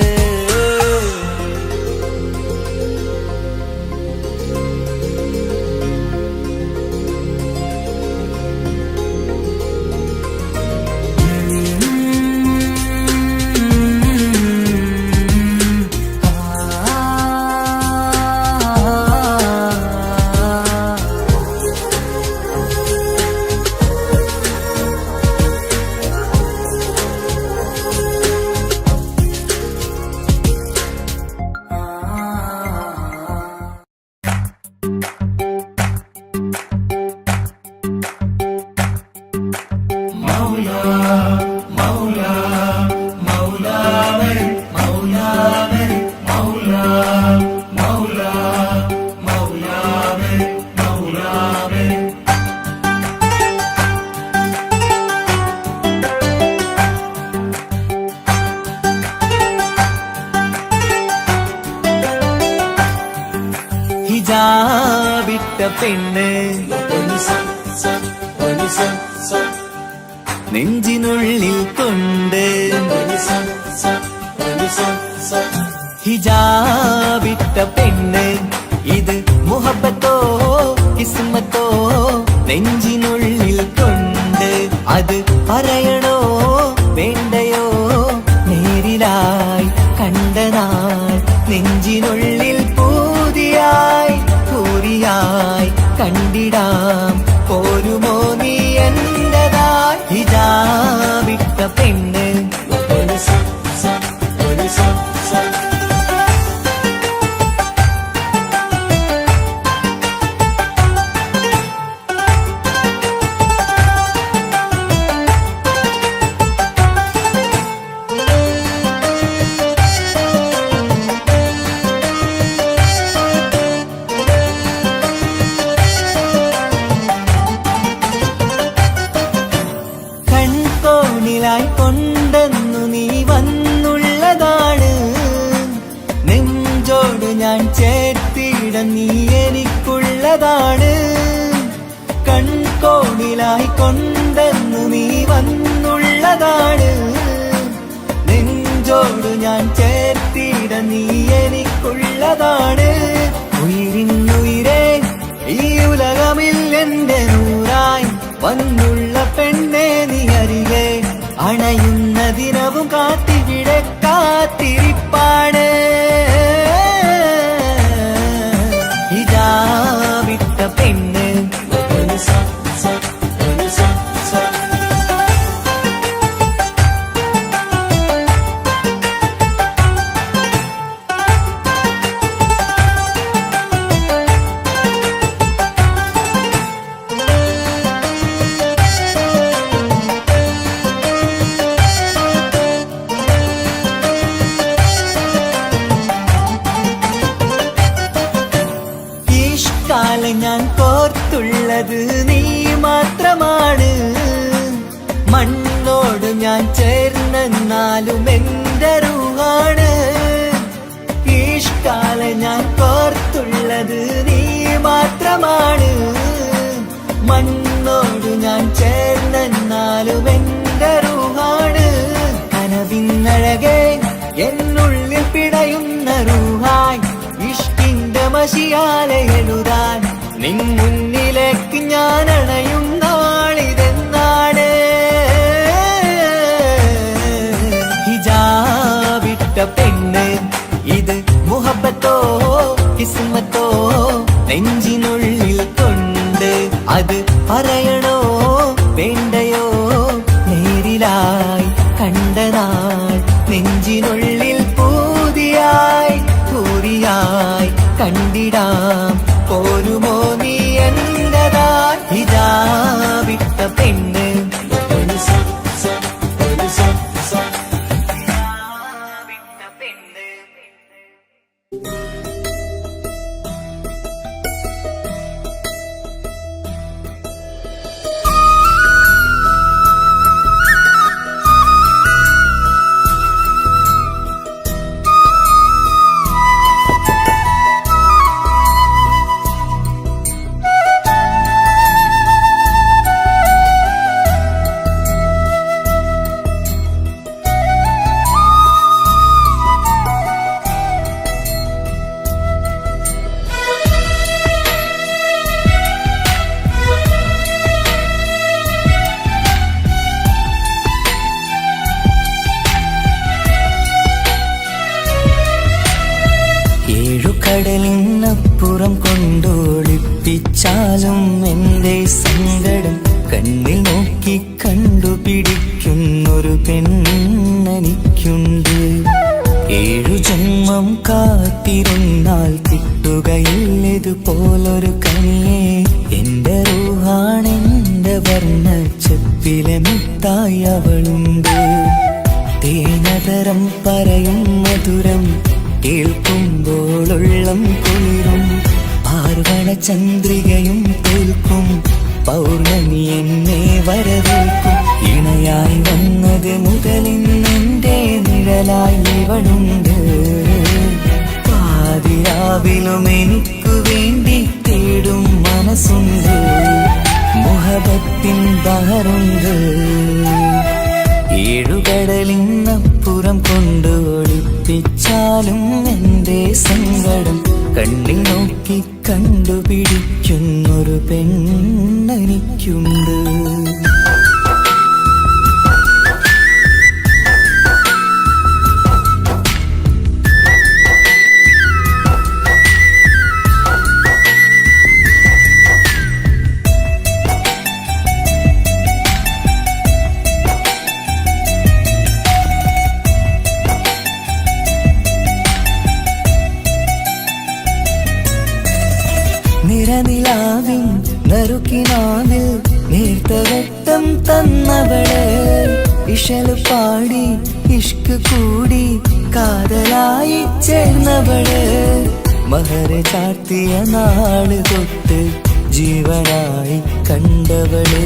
ഹിജാബിട്ട പെണ്ണ് നെഞ്ചിനുള്ളിൽ കൊണ്ട് ഹിജാബിട്ട പെണ്ണ് ഇത് മുഹബത്തോ കിസ്മത്തോ നെഞ്ചിനുള്ളിൽ കൊണ്ട് അത് പറയണോ വേണ്ടയോ നേരിലായി കണ്ട നാൾ നെഞ്ചിനുള്ളിൽ പൂതിയായി പൂരിയായി കണ്ടിടാം പോരുമോ നീ എന്റതായി ഹിജാബിട്ട പെണ്ണ് കൊണ്ടെന്നു നീ വന്നുള്ളതാണ് നെഞ്ചോട് ഞാൻ ചേർത്തിട നീ എനിക്കുള്ളതാണ് കൺകോണിലായി കൊണ്ടെന്നു നീ വന്നുള്ളതാണ് നെഞ്ചോട് ഞാൻ ചേർത്തിട നീ എനിക്കുള്ളതാണ് ഉയിരിന്നുയിരേ ഈ ഉലകമിൽ എന്റെ നൂറായി വന്നുള്ള പെണ്ണെ നീ അരികെ അണയുന്ന ദിനവും കാത്തിവിടെ കാത്തിരിപ്പാണ് ഹിജാബിട്ട പെണ്ണ് ഞാൻ കോർത്തുള്ളത് നീ മാത്രമാണ് മണ്ണോട് ഞാൻ ചേർന്നെന്നാലും എന്റെ റൂഹാണ് ഈഷ്കാല ഞാൻ കോർത്തുള്ളത് നീ മാത്രമാണ് മണ്ണോട് ഞാൻ ചേർന്നെന്നാലും എന്റെ റൂഹാണ് കനവിന്നഴകെ എന്നുള്ളിൽ പിടയുന്ന റൂഹായി ഇഷ്കിന്റെ മഷിയാലെ എഴുതാൻ നിൻ മുന്നിലേക്ക് ഞാൻ അണയും നാളിതെന്നാണ് ഹിജാബിട്ട പെണ്ണ് ഇത് മുഹബത്തോ കിസ്മത്തോ നെഞ്ചിനുള്ളിൽ കൊണ്ട് അത് പറയണോ വേണ്ടയോ നേരിലായി കണ്ട നാൾ നെഞ്ചിനുള്ളിൽ പൂതിയായി പൂരിയായി കണ്ടിടാം പോരുമോ നീ എന്റതായി ഹിജാബിട്ട പെണ്ണ് കടലിനപ്പുറം കൊണ്ടോളിപ്പിച്ചാലും എന്റെ സങ്കടം കണ്ണിൽ നോക്കി കണ്ടുപിടിക്കുന്നൊരു പെണ്ണെനിക്കുണ്ട് 7 ജന്മം കാത്തിരുന്നാൽ കിട്ടുകയില്ലതുപോലൊരു കനിയെ എന്റെ റൂഹാണെന്റെ വർണ്ണച്ചപ്പിലെ മുത്തായി അവളുണ്ട് തേനതരം പറയും മധുരം കേൾക്കുമ്പോളുള്ളം കുളിരും പാർവണ ചന്ദ്രികയും തോൽക്കും പൗർണമി എന്നെ വരവേൽക്കും ഇണയായി വന്നത് മുതലിന്നെന്റെ നിഴലായി ഇവളുണ്ട് പാതിരാവിലും എനിക്കു വേണ്ടി തേടും മനസ്സുണ്ട് മുഹബത്തിൻ ബഹറുണ്ട്. ഏഴുകടലിനപ്പുറം കൊണ്ട് ഒളിപ്പിച്ചാലും എൻ്റെ സങ്കടം കണ്ണിൽ നോക്കി കണ്ടുപിടിക്കുന്നൊരു പെണ്ണെനിക്കുണ്ട്. നിറനിലാവിൻ നറുക്കിനാവിൽ നേർത്തവട്ടം തന്നവള്, ഇഷല് പാടി ഇഷ്ക് കൂടി കാതലായി ചേർന്നവള്, മഹർ ചാർത്തിയ നാള് തൊട്ട് ജീവനായി കണ്ടവള്,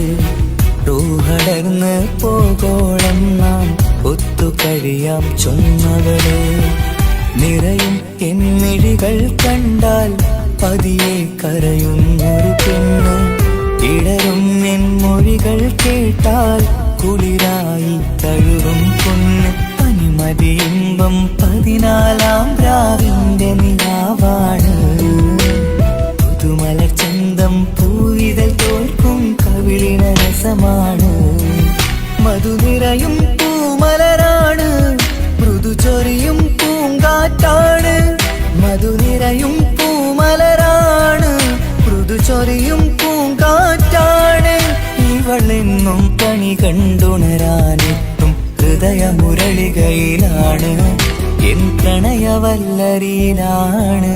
റൂഹടർന്ന് പോകോളം നാം ഒത്തു കഴിയാം ചൊന്നവള്, നിറയും എന്നിഴികൾ കണ്ടാൽ പതിയെ കരയുന്നൊരു പെണ്ണ്, ഇടറും എൻ മൊഴികൾ കേട്ടാൽ കുളിരായി തഴുകും പൊന്ന്, പനിമതിയിമ്പം 14-ാം രാവിന്റെ നിലാവാണ്, പുതുമല ചന്തം പൂവിതൽ തോൽക്കും കവിളിന രസമാണ്, മധുനിറയും പൂമലരാണ്, മൃദു ചൊരിയും പൂങ്കാറ്റാണ്, മധുനിറയും പൂമലരാണ്, മൃദു ചൊരിയും പൂങ്കാറ്റാണ്, ഇവളെന്നും കണി കണ്ടുണരാനെത്തും ഹൃദയമുരളികയിലാണ്, എൻ പ്രണയവല്ലരിയിലാണ്.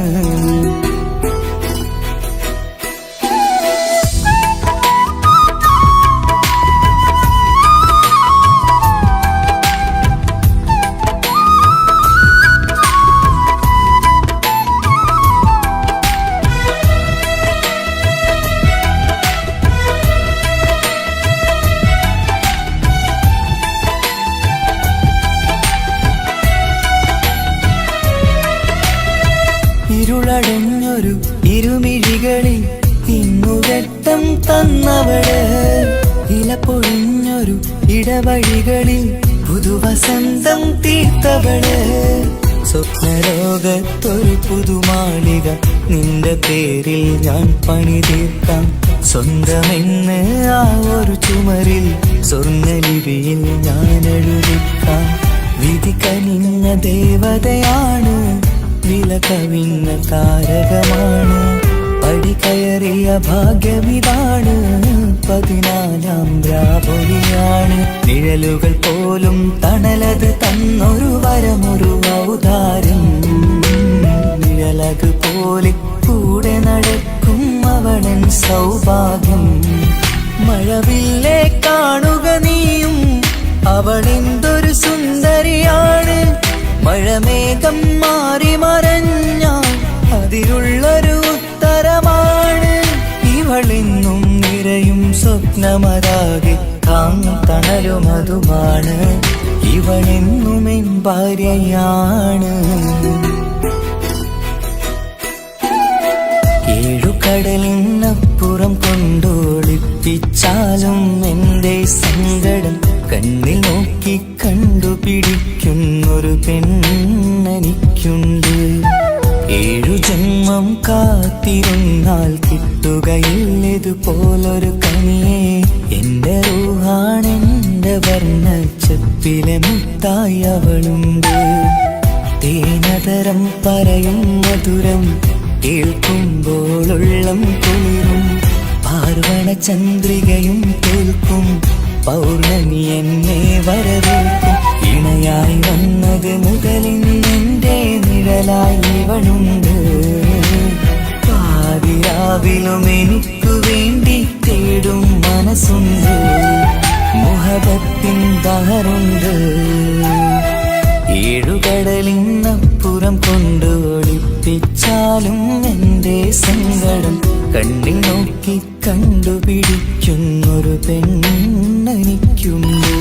ഇരുളടഞ്ഞൊരു ഇരുമിഴികളിൽ ഇന്നുവെട്ടം തന്നവള്, ഇല പൊഴിഞ്ഞൊരു ഇടവഴികളിൽ പുതുവസന്തം തീർത്തവള്, സ്വപ്നലോകത്തൊരു പുതുമാളിക നിന്റെ പേരിൽ ഞാൻ പണി തീർക്കാം, സ്വന്തമെന്ന് ആ ഒരു ചുമരിൽ സ്വർണ്ണലിപിയിൽ ഞാൻ എഴുതിക്കാം, വിധി കനിഞ്ഞ ദേവതയാണ്, വില കവിഞ്ഞ താരകമാണ്, പടി കയറിയ ഭാഗ്യമിതാണ്, 14-ാം രാപൊലിയാണ്, നിഴലുകൾ പോലും തണലത് തന്നൊരു വരമൊരു ഔദാര്യം, നിഴലത് പോലെ കൂടെ നടക്കും അവളൻ സൗഭാഗ്യം, മഴവില്ലേ കാണുക നീയും അവളെന്തൊരു സുന്ദരിയാണ്, മഴമേഘം മാറി മറഞ്ഞാൽ അതിലുള്ളൊരു ഉത്തരമാണ്, ഇവളെന്നും നിറയും സ്വപ്നമതാകെ തണലുമതുമാണ്, ഇവളെന്നും എൻ ഭാര്യയാണ്. ഏഴുകടലിനപ്പുറം കൊണ്ടോളിപ്പിച്ചാലും എൻ്റെ സങ്കടം കണ്ണിൽ നോക്കി കണ്ടുപിടിക്കുന്നൊരു പെണ്ണെനിക്കുണ്ട്, 7 ജന്മം കാത്തിരുന്നാൽ കിട്ടുകയില്ലതുപോലൊരു കനിയെ, എന്റെ റൂഹാണെന്റെ വർണ്ണച്ചപ്പിലെ മുത്തായി അവളുണ്ട്, തേനതരം പറയും മധുരം കേൾക്കുമ്പോളുള്ളം കുളിരും, പാർവണ ചന്ദ്രികയും തോൽക്കും പൗർണമി എന്നെ വരവേൽക്കും, ഇണയായി വന്നത് മുതലിന്നെന്റെ നിഴലായി ഇവളുണ്ട്, പാതിരാവിലും എനിക്കു വേണ്ടി തേടും മനസ്സുണ്ട്, മുഹബത്തിൻ ബഹറുണ്ട്. ഏഴുകടലിനപ്പുറം കൊണ്ട് ഒളിപ്പിച്ചാലും എൻ്റെ സങ്കടം കണ്ണിൽ നോക്കി കണ്ടുപിടിക്കുന്നൊരു പെണ്ണെനിക്കുണ്ട്.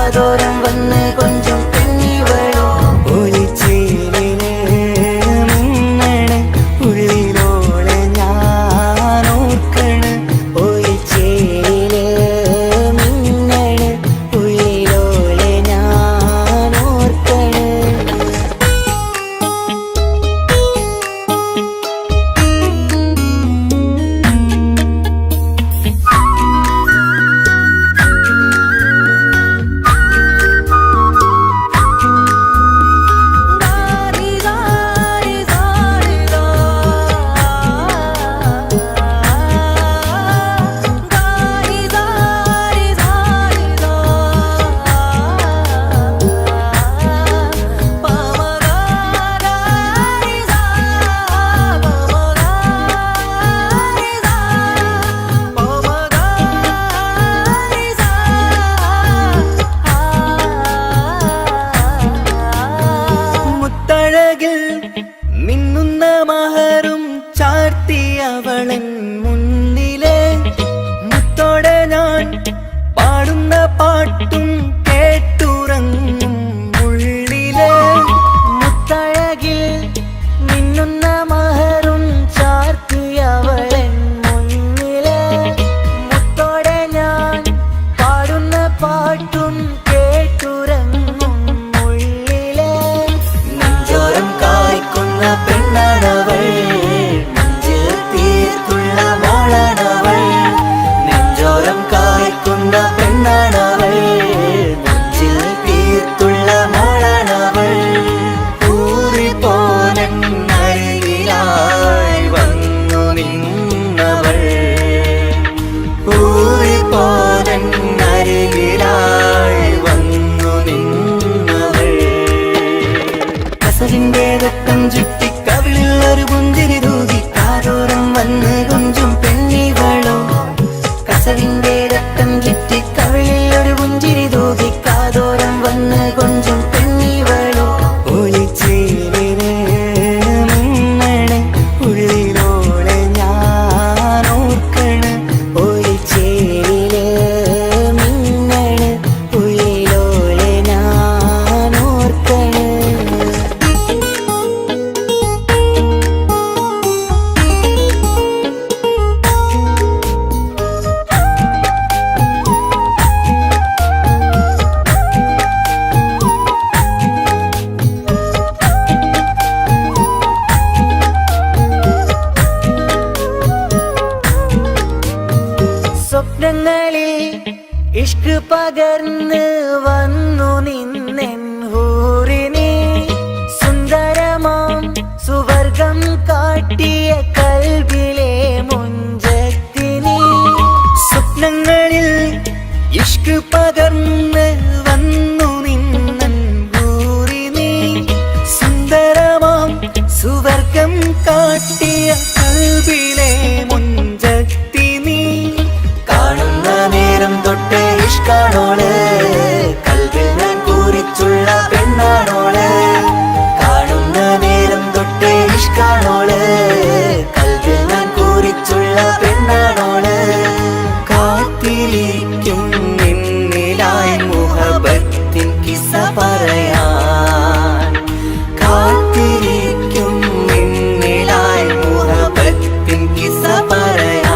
കാതോരം വന്ന് കൊഞ്ചും പെണ്ണിവളോ ഒളിച്ചേലിന് മിന്നണ് ഉള്ളിലോളെ ഞാനോർക്കണ് ഒളിച്ചേലില് മിന്നണ് ഉള്ളിലോളെ ഞാനോർക്കണ് മുത്തഴകിൽ മിന്നുന്ന മഹറും ചാർത്തി അവളൻ മുന്നിലെ മുത്തോടെ ഞാൻ പാടുന്ന പാട്ടും കേട്ടുറങ്ങും ഉള്ളിലെ മുത്തഴകിൽ മിന്നുന്ന മഹറും ചാർത്തി അവളൻ മുന്നിലെ മുത്തോടെ ഞാൻ പാടുന്ന പാട്ടും കേട്ടുറങ്ങും ഉള്ളിലെ നെഞ്ചോരം കായ്ക്കുന്ന പെണ്ണാണവൾ നെഞ്ചിൽ തീർത്തുള്ള മോളാണവൾ നെഞ്ചോരം കായ്ക്കുന്ന പെണ്ണാണവൾ നെഞ്ചിൽ തീർത്തുള്ള മോളാണവൾ ഊറിപ്പോലൻ അരികിലായി വന്നു നിന്നവൾ ഊറിപ്പോലൻ അരികിലായി വന്നു നിന്നവൾ കസവിന്റെ രക്തം ചുറ്റി കവിളിൽ ഒരു പുഞ്ചിരി തൂകി കാതോരം വന്ന് കൊഞ്ചും പെണ്ണിവളോ കസവിന്റെ രക്തം ചുറ്റി കവിളിൽ ഒരു പുഞ്ചിരി തൂകി കാതോരം വന്ന് കൊഞ്ചും പെണ്ണിവളോ ഒളിച്ചേലിന് മിന്നണ് ഉള്ളിലോളെ ഞാനോർക്കണ് ഒളിച്ചേലില് മിന്നണ് ഉള്ളിലോളെ ഞാനോർക്കണ് സ്വപ്നങ്ങളിൽ ഇഷ്ക് പകർന്ന് വന്നു നിന്നെൻ ഹൂറിനെ സുന്ദരമാം സുവർഗം കാട്ടിയ കൽബിലെ മുഞ്ചത്തിനെ സ്വപ്നങ്ങളിൽ ഇഷ്ക് പകർന്ന് വന്നു നിന്നെൻ ഹൂറിനെ സുന്ദരമാം സുവർഗം കാട്ടിയ കൽബിലെ മുഞ്ചത്തിനെ കാണുന്ന നേരം തൊട്ട് ഇഷ്കാണോള് കൽവിൽ ഞാൻ കൂറിച്ചുള്ള പെണ്ണാണോള് കാണുന്ന നേരം തൊട്ട് ഇഷ്കാണോള് കൽവിൽ ഞാൻ കൂറിച്ചുള്ള പെണ്ണാണോള് കാത്തിരിക്കും നിന്നിലായി മുഹബത്തിൻ കിസ്സ പറയാൻ കാത്തിരിക്കും നിന്നിലായി മുഹബത്തിൻ കിസ്സ പറയാൻ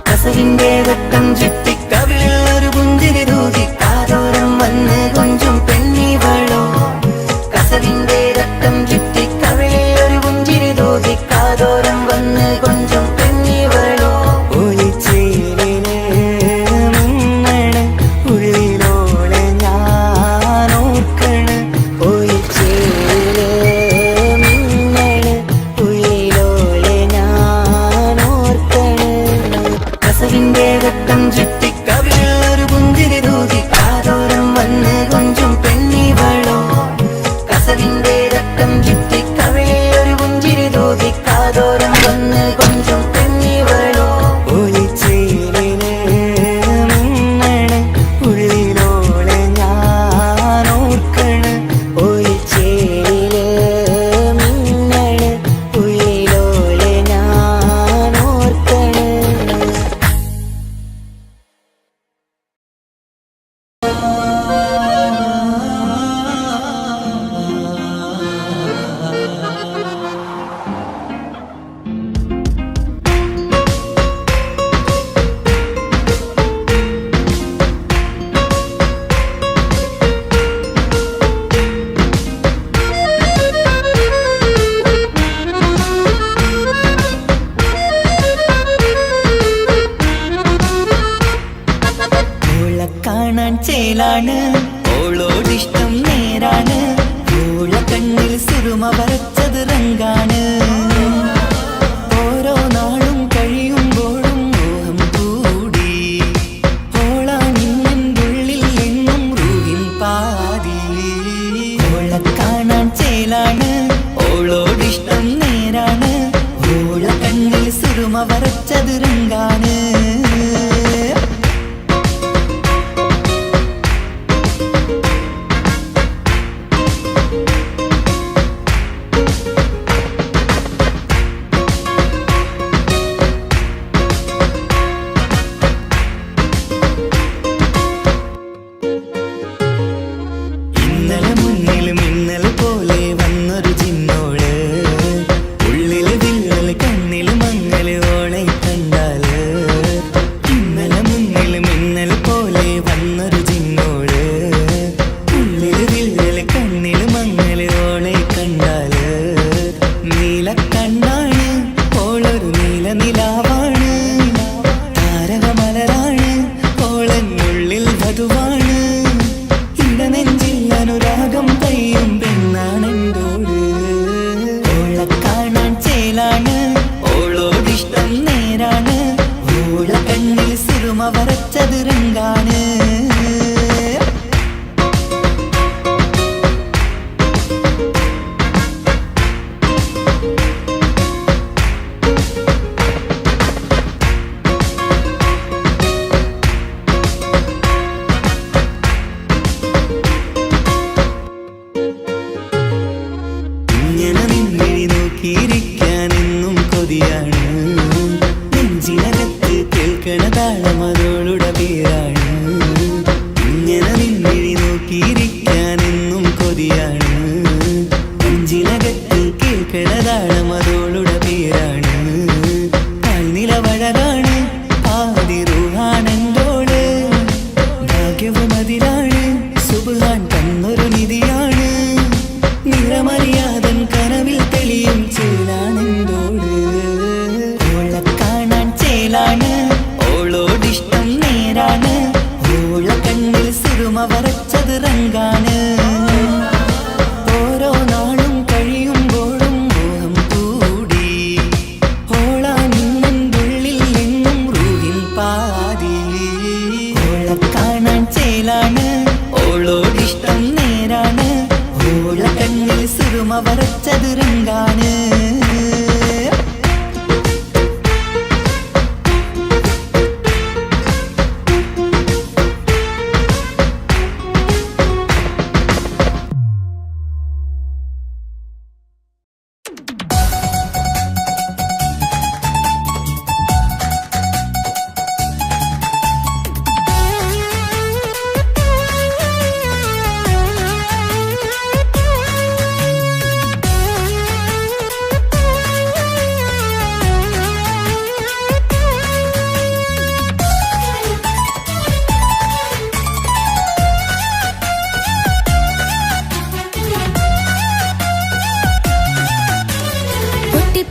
കസവിന്റെ രക്തം ചുറ്റി കവിളിൽ ഒരു പുഞ്ചിരി തൂകി കാതോരം വന്ന് കൊഞ്ചും പെണ്ണിവളോ കസവിന്റെ രക്തം ചുറ്റി കവിളിൽ ഒരു പുഞ്ചിരി തൂകി കാതോരം വന്ന് കൊഞ്ചും പെണ്ണിവളോ ഒളിച്ചേലിന് മിന്നണ് ഉള്ളിലോളെ ഞാനോർക്കണ് ചേലാണ് ഓളോടിഷ്ടം നേരാണ് ഓള കണ്ണിൽ സുറുമ വരച്ചത് റങ്കാണ് ഓരോ നാളും കഴിയുമ്പോഴും മോഹം കൂടി ഓളാണിന്നുള്ളിൽ എന്നും റൂഹിൻ പാതി ഓള കാണാൻ ചേലാണ് ഓളോടിഷ്ടം നേരാണ് ഓള കണ്ണിൽ സുറുമ വരച്ചത് റങ്കാണ് ഇന്നലെ മുന്നിൽ മിന്നൽ പോലെ വന്നൊരു ചിന്നോള് ഉള്ളില് വിള്ളൽ കണ്ണിൽ മങ്ങൽ ഓളെ കണ്ടാല് ഇന്നലെ മുന്നിൽ മിന്നൽ പോലെ വന്നൊരു ചിന്നോള് ഉള്ളില് വിള്ളൽ കണ്ണിൽ മങ്ങൽ ഓളെ കണ്ടാല് നീല കണ്ണാണ് ഓളൊരു നീല നിലാവാണ് താരകമലരാണ് ഓളെന്നുള്ളിൽ വധുവാണ് നെഞ്ചിൽ അനുരാഗം കയ്യും പെണ്ണാണെന്തോട് ഓള കാണാൻ ചേലാണ് ഓളോടിഷ്ടം നേരാണ് ഓള കണ്ണിൽ സുറുമ വരച്ചത് റങ്കാണ് ഇങ്ങനെ നിന്നിഴി നോക്കിയിരിക്കാനെന്നും കൊതിയാണ് നെഞ്ചിനകത്ത് കേൾക്കണ താളം അതോളുടെ പേരാണ് ഇങ്ങനെ നിന്നിഴി നോക്കിയിരിക്കാനെന്നും കൊതിയാണ് നെഞ്ചിനകത്ത് കേൾക്കണ താളം അതോളുടെ പേരാണ് കാൽനിലവഴകാണ് ആദി റൂഹാണെന്തോള് ഭാഗ്യവും അതിലാണ് സുബ്ഹാൻ തന്നൊരു നിധിയാണ് നിറമറിയാതൻ കനവിൽ തെളിയും ചേലാണെന്തോട് ഓള കാണാൻ ചേലാണ് ഓളോടിഷ്ടം നേരാണ് ഓള കണ്ണിൽ സുറുമ വരച്ചത് റങ്കാണ് ഓരോ നാളും കഴിയുമ്പോഴും മോഹം കൂടി ഓളാണിന്നുള്ളിൽ എന്നും റൂഹിൻ പാതി ഓള കാണാൻ ചേലാണ് ഓളോടിഷ്ടം നേരാണ് ഓള കണ്ണിൽ സുറുമ വരച്ചത് റങ്കാണ്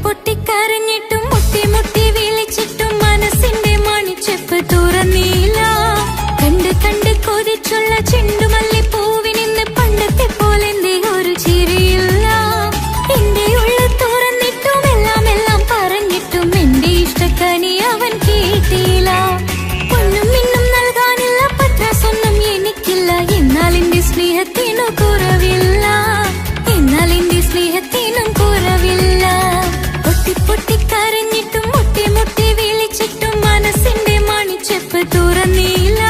പൊട്ടിക്കരഞ്ഞിട്ടും മുട്ടി മുട്ടി വിളിച്ചിട്ടും മനസ്സിന്റെ മണിച്ചെപ്പ് തുറന്നില്ല കണ്ട് കണ്ട് കൊതിച്ചുള്ള ചെണ്ടുമല്ലി പൂവിനിന്ന് പണ്ടത്തെ പോലെ ഒരു ചിരിയില്ല എന്റെ ഉള്ളിൽ തുറന്നിട്ടും എല്ലാം പറഞ്ഞിട്ടും എന്റെ ഇഷ്ടക്കനി അവൻ കേട്ടില്ല പൊന്നും മിന്നും നൽകാനില്ല പത്രാസൊന്നും എനിക്കില്ല എന്നാൽ എന്റെ സ്നേഹത്തിനു കുറവില്ല എന്നാൽ എന്റെ സ്നേഹത്തിനും കുറവില്ല പൊട്ടിക്കരഞ്ഞിട്ടും മുട്ടി മുട്ടി വിളിച്ചിട്ടും മനസ്സിന്റെ മണിച്ചെപ്പ് തുറന്നില്ല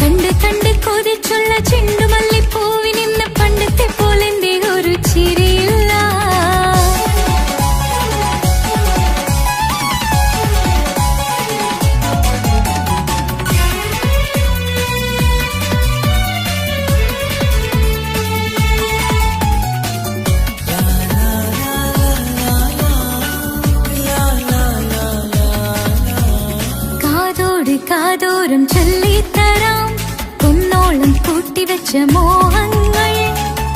കണ്ട് കണ്ട് കൊതിച്ചുള്ള ചെണ്ടുമല്ലി പൂവിനിന്ന് പണ്ടത്തെ പോലെ ഒരു ചിരിയില്ല കാതോരം ചൊല്ലിത്തരാം കുന്നോളം കൂട്ടിവെച്ച മോഹങ്ങൾ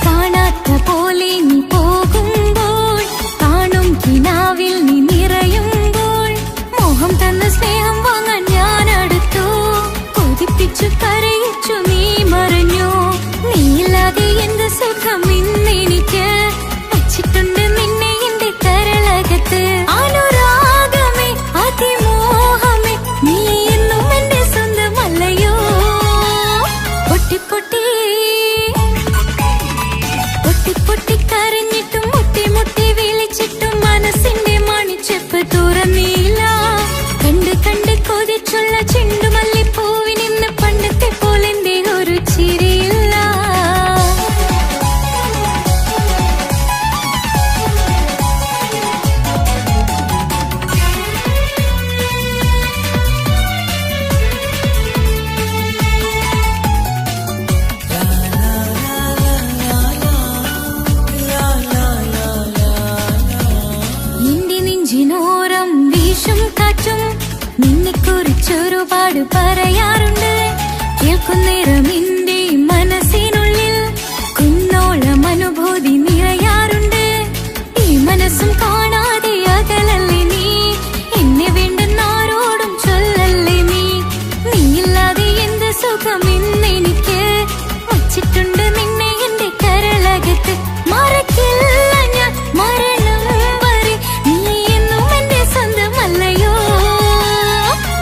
കാണാത്ത പോലെ നീ പോകുമ്പോൾ കാണും കിനാവിൽ നീ നിറയുമ്പോൾ മോഹം തന്ന സ്നേഹം വാങ്ങാൻ ഞാൻ അടുത്തു കൊതിപ്പിച്ചു കരയിച്ചു നീ മറഞ്ഞു പൊട്ടി പൊട്ടി പൊട്ടി പൊട്ടി കരഞ്ഞിട്ടും മുട്ടി മുട്ടി വിളിച്ചിട്ടും മനസ്സിന്റെ മണിച്ചെപ്പ് തുറന്നില്ല. കണ്ട് കണ്ട് കൊതിച്ചുള്ള ചെണ്ടുമല്ലിപ്പൂവിനിന്ന് പണ്ടത്തെ പോലെന്തേ ഒരു ചിരിയില്ല. നിന്നെക്കുറിച്ചൊരുപാട് പറയാറുണ്ട്. കേൾക്കുന്നേരം എന്റെ മനസ്സിനുള്ളിൽ കുന്നോളം അനുഭൂതി നിറയാറുണ്ട്. ഈ മനസ്സും കാണാതെ അകലല്ലേ നീ, എന്നെ വേണ്ടെന്നാരോടും ചൊല്ലല്ലേ നീ. നീയില്ലാതെ എന്ത് സുഖം ഇന്നെനിക്ക്, വച്ചിട്ടുണ്ട് നിന്നെ എന്റെ കരളകത്ത്. മറക്കില്ല ഞാൻ മരണം വരെ, നീ എന്നും എന്റെ സ്വന്തമല്ലയോ.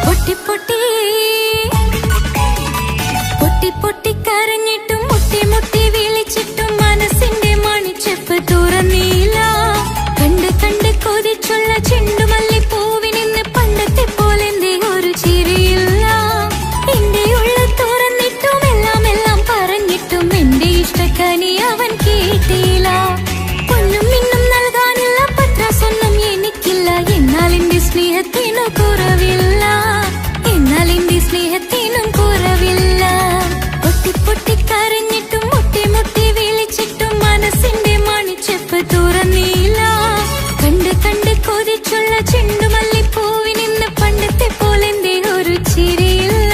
പൊട്ടി പൊട്ടി പൊട്ടി പൊട്ടി കരഞ്ഞിട്ടും മുട്ടി മുട്ടി വിളിച്ചിട്ടും മനസ്സിന്റെ മണിച്ചെപ്പ് തുറന്നില്ല. കണ്ട് കണ്ട് കൊതിച്ചുള്ള ചെണ്ടുമല്ലിപ്പൂവിനിന്ന് പണ്ടത്തെ പോലെന്തേ ഒരു ചിരിയില്ല. എന്റെ ഉള്ള തുറന്നിട്ടും എല്ലാം എല്ലാം പറഞ്ഞിട്ടും എന്റെ ഇഷ്ടക്കനി അവൻ കേട്ടില്ല. പൊന്നും മിന്നും നൽകാനില്ല, പത്രാസൊന്നും എനിക്കില്ല. എന്നാൽ എന്റെ സ്നേഹത്തിനു കുറവില്ല, എന്നാൽ എന്റെ സ്നേഹത്തിനും കുറവില്ല. പൊട്ടി പൊട്ടി കരഞ്ഞിട്ടും മുട്ടി മുട്ടി വിളിച്ചിട്ടും മനസ്സിന്റെ മണിച്ചെപ്പ് തുറന്നില്ല. കണ്ട് കണ്ട് കൊതിച്ചുള്ള ചെണ്ടുമല്ലിപ്പൂവിനിന്ന് പണ്ടത്തെ പോലെന്തേ ഒരു ചിരിയില്ല.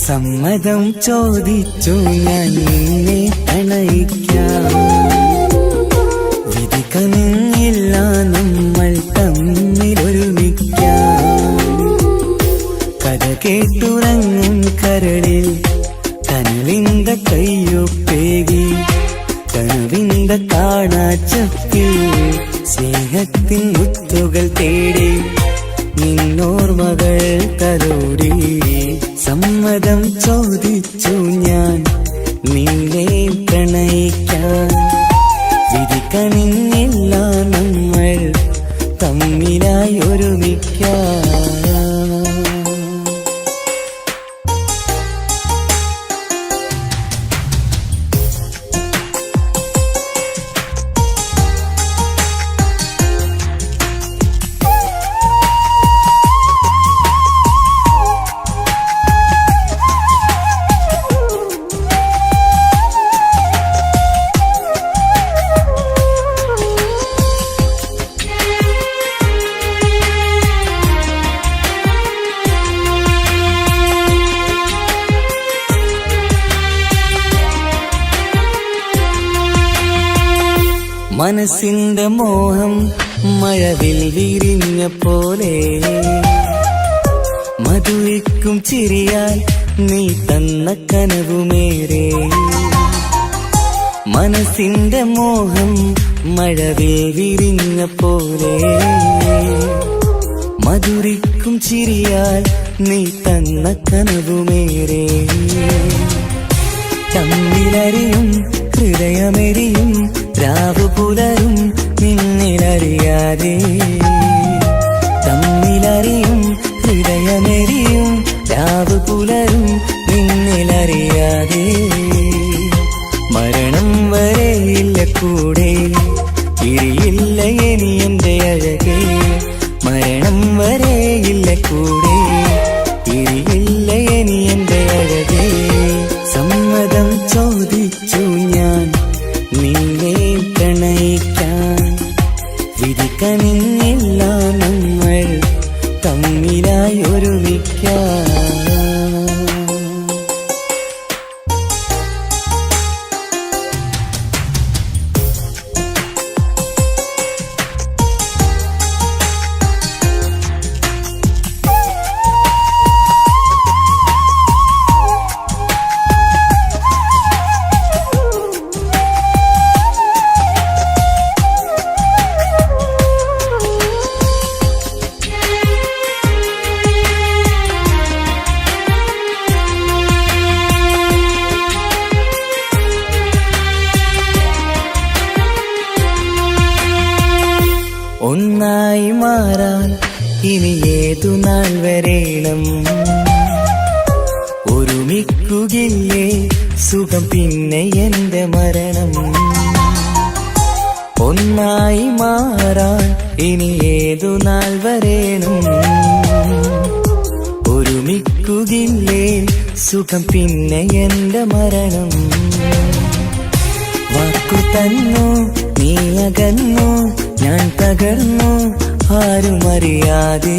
സമ്മതം ചോദിച്ചു ഞാൻ നിന്നെ പ്രണയിക്കാം. വിധി കനിഞ്ഞില്ല നമ്മൾ തമ്മിലൊരുമിക്കാം. കഥ കേട്ടുറങ്ങും കരളിൽ കനലിന്ത കയ്യൊപ്പേകി, കനവിന്ത കാണാച്ചപ്പിൽ സ്നേഹത്തിൻ മുത്തുകൾ തേടി നിന്നോർമകൾ തലോടി. സമ്മതം ചോദിച്ചു ഞാൻ നിന്നെ പ്രണയിക്കാൻ. വിധി കനിഞ്ഞില്ല നമ്മൾ തമ്മിലായി ഒരുമിക്കാം. മനസ്സിന്റെ മോഹം മഴവിൽ വിരിഞ്ഞ പോലെ, മധുരിക്കും ചിരിയാൽ നീ തന്ന കനവുമേറെ. മനസ്സിന്റെ മോഹം മഴവിൽ വിരിഞ്ഞ പോലെ, മധുരിക്കും ചിരിയാൽ നീ തന്ന കനവുമേറെ. തമ്മിലറിയും ഹൃദയമെരിയും രാവു പുലരും നിന്നിലറിയാതെ. തമ്മിലറിയും ഹൃദയമെരിയും രാവു പുലരും നിന്നിലറിയാതെ. മരണം വരെയില്ല കൂടെ, ഇരിയ കനിഞ്ഞില്ല നമ്മൾ തമ്മിലായി ഒരുമിക്കാം. ഒന്നായി മാറാൻ ഇനി ഏതു നാൾ വരേണം, ഒരുമിക്കുകയില്ലേ സുഖം പിന്നെ എന്റെ മരണം. ഒന്നായി മാറാൻ ഇനി ഏതു നാൾ വരേണം, ഒരുമിക്കുകയില്ലേ സുഖം പിന്നെ എന്റെ മരണം. വാക്കു തന്നു നീ അകന്നു ഞാൻ തകർന്നു ആരുമറിയാതെ.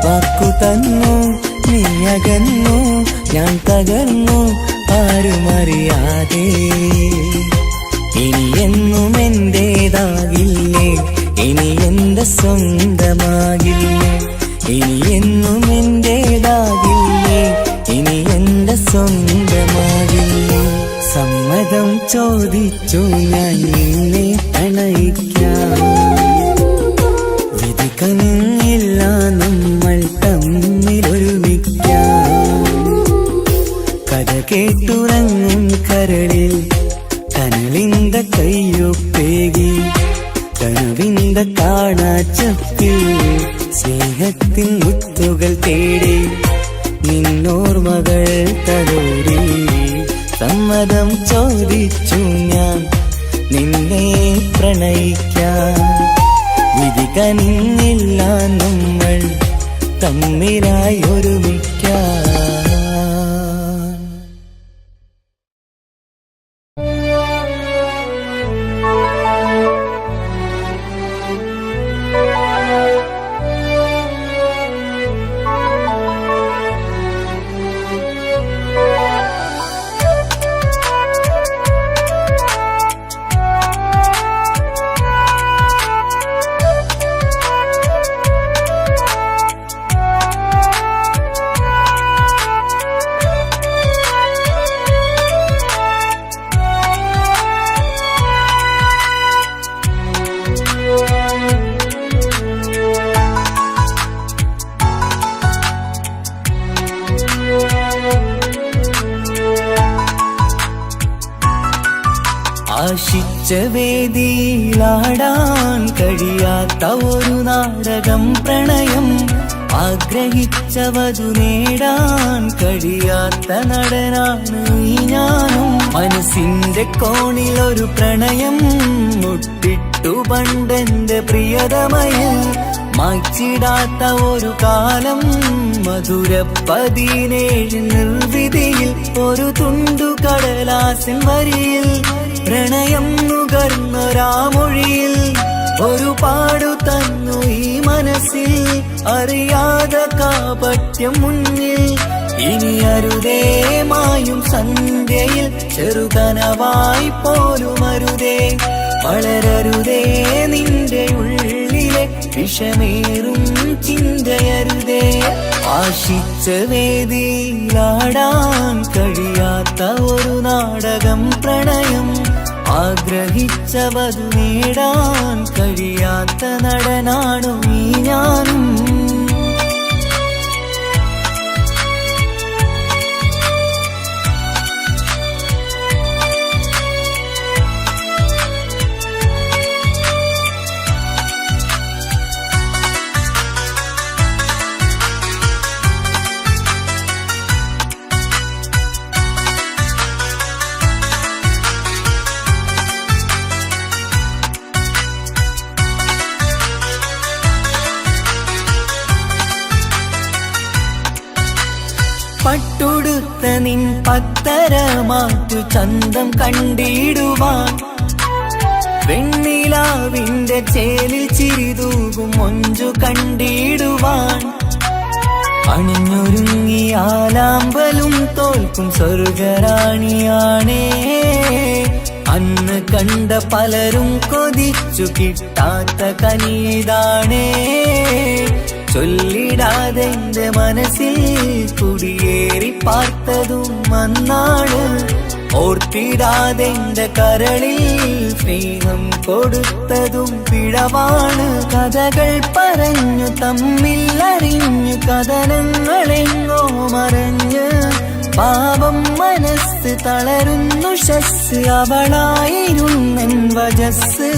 വാക്കു തന്നു നീ അകന്നു ഞാൻ തകർന്നു ആരുമറിയാതെ. ഇനി എന്നും എന്റേതാകില്ലേ, ഇനി എന്റെ സ്വന്തമാകില്ലേ. ഇനി എന്നും എന്റേതാകില്ലേ, ഇനി എന്റെ സ്വന്തമാകില്ലേ. സമ്മതം ചോദിച്ചു ഞാൻ നിന്നെ പ്രണയിക്കാം. വിധി കനിഞ്ഞില്ല നമ്മൾ തമ്മിലൊരുമിക്കാം. കഥ കേട്ടുറങ്ങും കരളിൽ കനലിന്ത കയ്യൊപ്പേകി, കനവിന്ത കാണാച്ചപ്പിൽ സ്നേഹത്തിൻ മുത്തുകൾ തേടി നിന്നോർമകൾ തലോടി. സമ്മതം ചോദിച്ചു ഞാൻ നിന്നെ പ്രണയിക്കാം. വിധി കനിഞ്ഞില്ല നമ്മൾ തമ്മിലായി ഒരുമിക്കാം. ആശിച്ച വേദിയിലാടാൻ കഴിയാത്ത ഒരു നാടകം പ്രണയം. ആഗ്രഹിച്ചവതു നേടാൻ കഴിയാത്ത നടനാണ് ഈ ഞാനും. മനസ്സിന്റെ കോണിലൊരു പ്രണയം മുട്ടിട്ടു പണ്ടെന്റെ പ്രിയതമയിൽ. മായ്ച്ചിടാത്ത ഒരു കാലം മധുര 17 നിർവിധിയിൽ. ഒരു തുണ്ടു കടലാസിൻ വരിയിൽ പ്രണയം നുകർന്നൊരാമൊഴിയിൽ. ഒരു പാടു തന്നു ഈ മനസ്സിൽ അറിയാതെ കാപട്യം മുന്നിൽ. ഇനി അരുതേ മായും സന്ധ്യയിൽ ചെറുകനവായി പോലും അരുതേ. വളരരുതേ നിന്റെ ഉള്ളിലെ വിഷമേറും ചിന്തയരുതേ. ആശിച്ച വേദിയിലാടാൻ കഴിയാത്ത ഒരു നാടകം പ്രണയം. ആഗ്രഹിച്ചവതു നേടാൻ കഴിയാത്ത നടനാണു ഈ ഞാനും. പട്ടുടുത്ത നിൻ പത്തര മാറ്റു ചന്തം കണ്ടിടുവാൻ വെണ്ണിലാവിന്റെ ചേലിൽ ചിരിതൂകും മൊഞ്ചു കണ്ടിടുവാൻ അണിഞ്ഞൊരുങ്ങിയാലാമ്പലും തോൽക്കും സ്വർഗറാണിയാണേ അന്ന് കണ്ട പലരും കൊതിച്ചു കിട്ടാത്ത കനിതാണേ ചൊല്ലിടാതെ എന്റെ മനസ്സിൽ കുടിയേറി പാർത്തതും അന്നാണ് ഓർത്തിടാതെ എന്റെ കരളിൽ സ്നേഹം കൊടുത്തതും പിഴവാണ് കഥകൾ പറഞ്ഞു തമ്മിൽ അറിഞ്ഞു കഥനങ്ങളെങ്ങോ മറഞ്ഞ് പാപം മനസ്സ് തളരുന്നു ശസ് അവളായിരുന്നെൻ വജസ്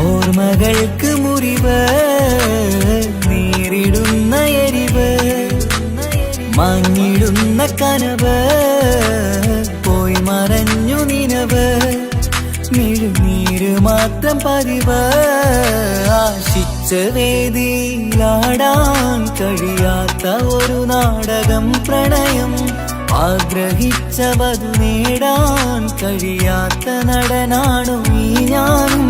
ഓർമ്മകൾക്ക് മുറിവ് നേരിടുന്ന എരിവ് മങ്ങിടുന്ന കനവ് പോയി മറഞ്ഞു നിനവ് മിഴുനീര് മാത്രം പതിവ് ആശിച്ച വേദിയിലാടാൻ കഴിയാത്ത ഒരു നാടകം പ്രണയം ആഗ്രഹിച്ച വധു നേടാൻ കഴിയാത്ത നടനാണു ഈ ഞാനും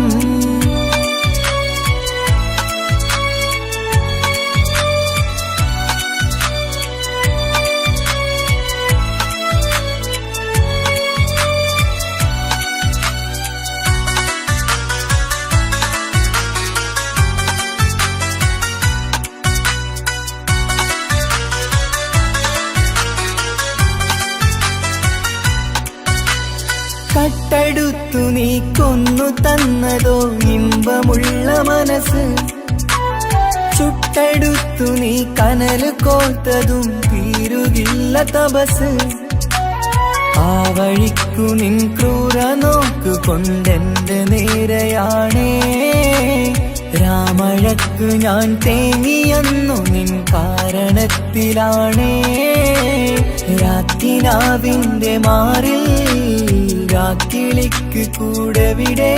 കട്ടെടുത്തു നീ കൊന്നു തന്നതോ ഇമ്പമുള്ള മനസ്സ് ചുട്ടെടുത്തു നീ കനല് കോർത്തതും തീരുകില്ല തപസ് ആ വഴിക്കു നിൻ ക്രൂര നോക്കു കൊണ്ടെന്റെ നേരെയാണേ രാമഴക്ക് ഞാൻ തേങ്ങിയെന്നു നിൻ കാരണത്തിലാണേ രാത്തിനാവിന്റെ മാറിൽ രാക്കിളിക്ക് കൂടവിടെ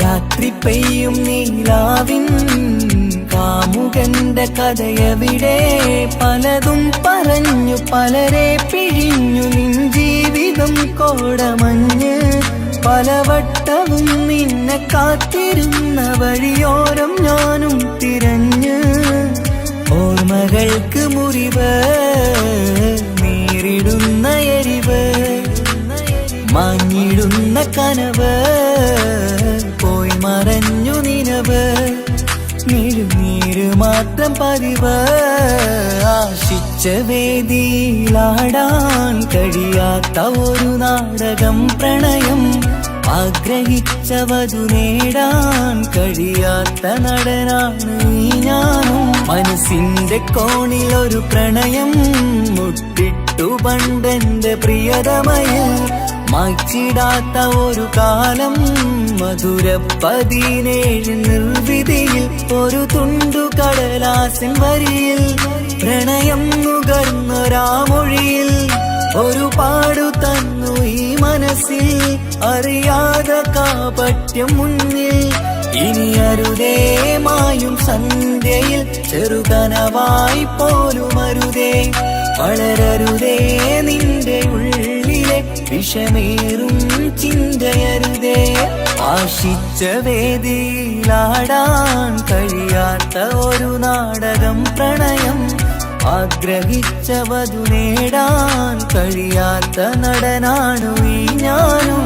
രാത്രി പെയ്യും നീലാവിൻ കാമുകന്റെ കഥയവിടെ പലതും പറഞ്ഞു പലരെ പിഴിഞ്ഞു നിൻ ജീവിതം കോടമഞ്ഞ് പലവട്ടവും നിന്നെ കാത്തിരുന്ന വഴിയോരം ഞാനും തിരഞ്ഞ് ഓർമ്മകൾക്ക് മുറിവ് നേരിടുന്ന എരിവ് മങ്ങിടുന്ന കനവ് പോയി മറഞ്ഞു നിനവ് മിഴുനീര് മാത്രം പതിവ് ആശിച്ച വേദിയിലാടാൻ കഴിയാത്ത ഒരു നാടകം പ്രണയം ആഗ്രഹിച്ച വധു നേടാൻ കഴിയാത്ത നടനാണ് ഈ ഞാനും മനസ്സിന്റെ കോണിൽ ഒരു പ്രണയം മുട്ടിട്ടു പണ്ടെന്റെ പ്രിയതമയിൽ മായ്ച്ചിടാത്ത ഒരു കാലം മധുര 17 നിർവിധിയിൽ ഒരു തുണ്ടു കടലാസിൻ വരിയിൽ പ്രണയം നുകർന്നൊരാമൊഴിയിൽ ഒരു പാടു തന്നു ഈ മനസ്സിൽ അറിയാതെ കാപട്യം മുന്നിൽ ഇനി അരുതേ മായും സന്ധ്യയിൽ ചെറുകനവായി പോലും അരുതേ വളരരുതേ നിന്റെ ഉള്ളിലെ വിഷമേറും ചിന്തയരുതേ ആശിച്ച വേദിയിലാടാൻ കഴിയാത്ത ഒരു നാടകം പ്രണയം ആഗ്രഹിച്ച വധു നേടാൻ കഴിയാത്ത നടനാണു ഈ ഞാനും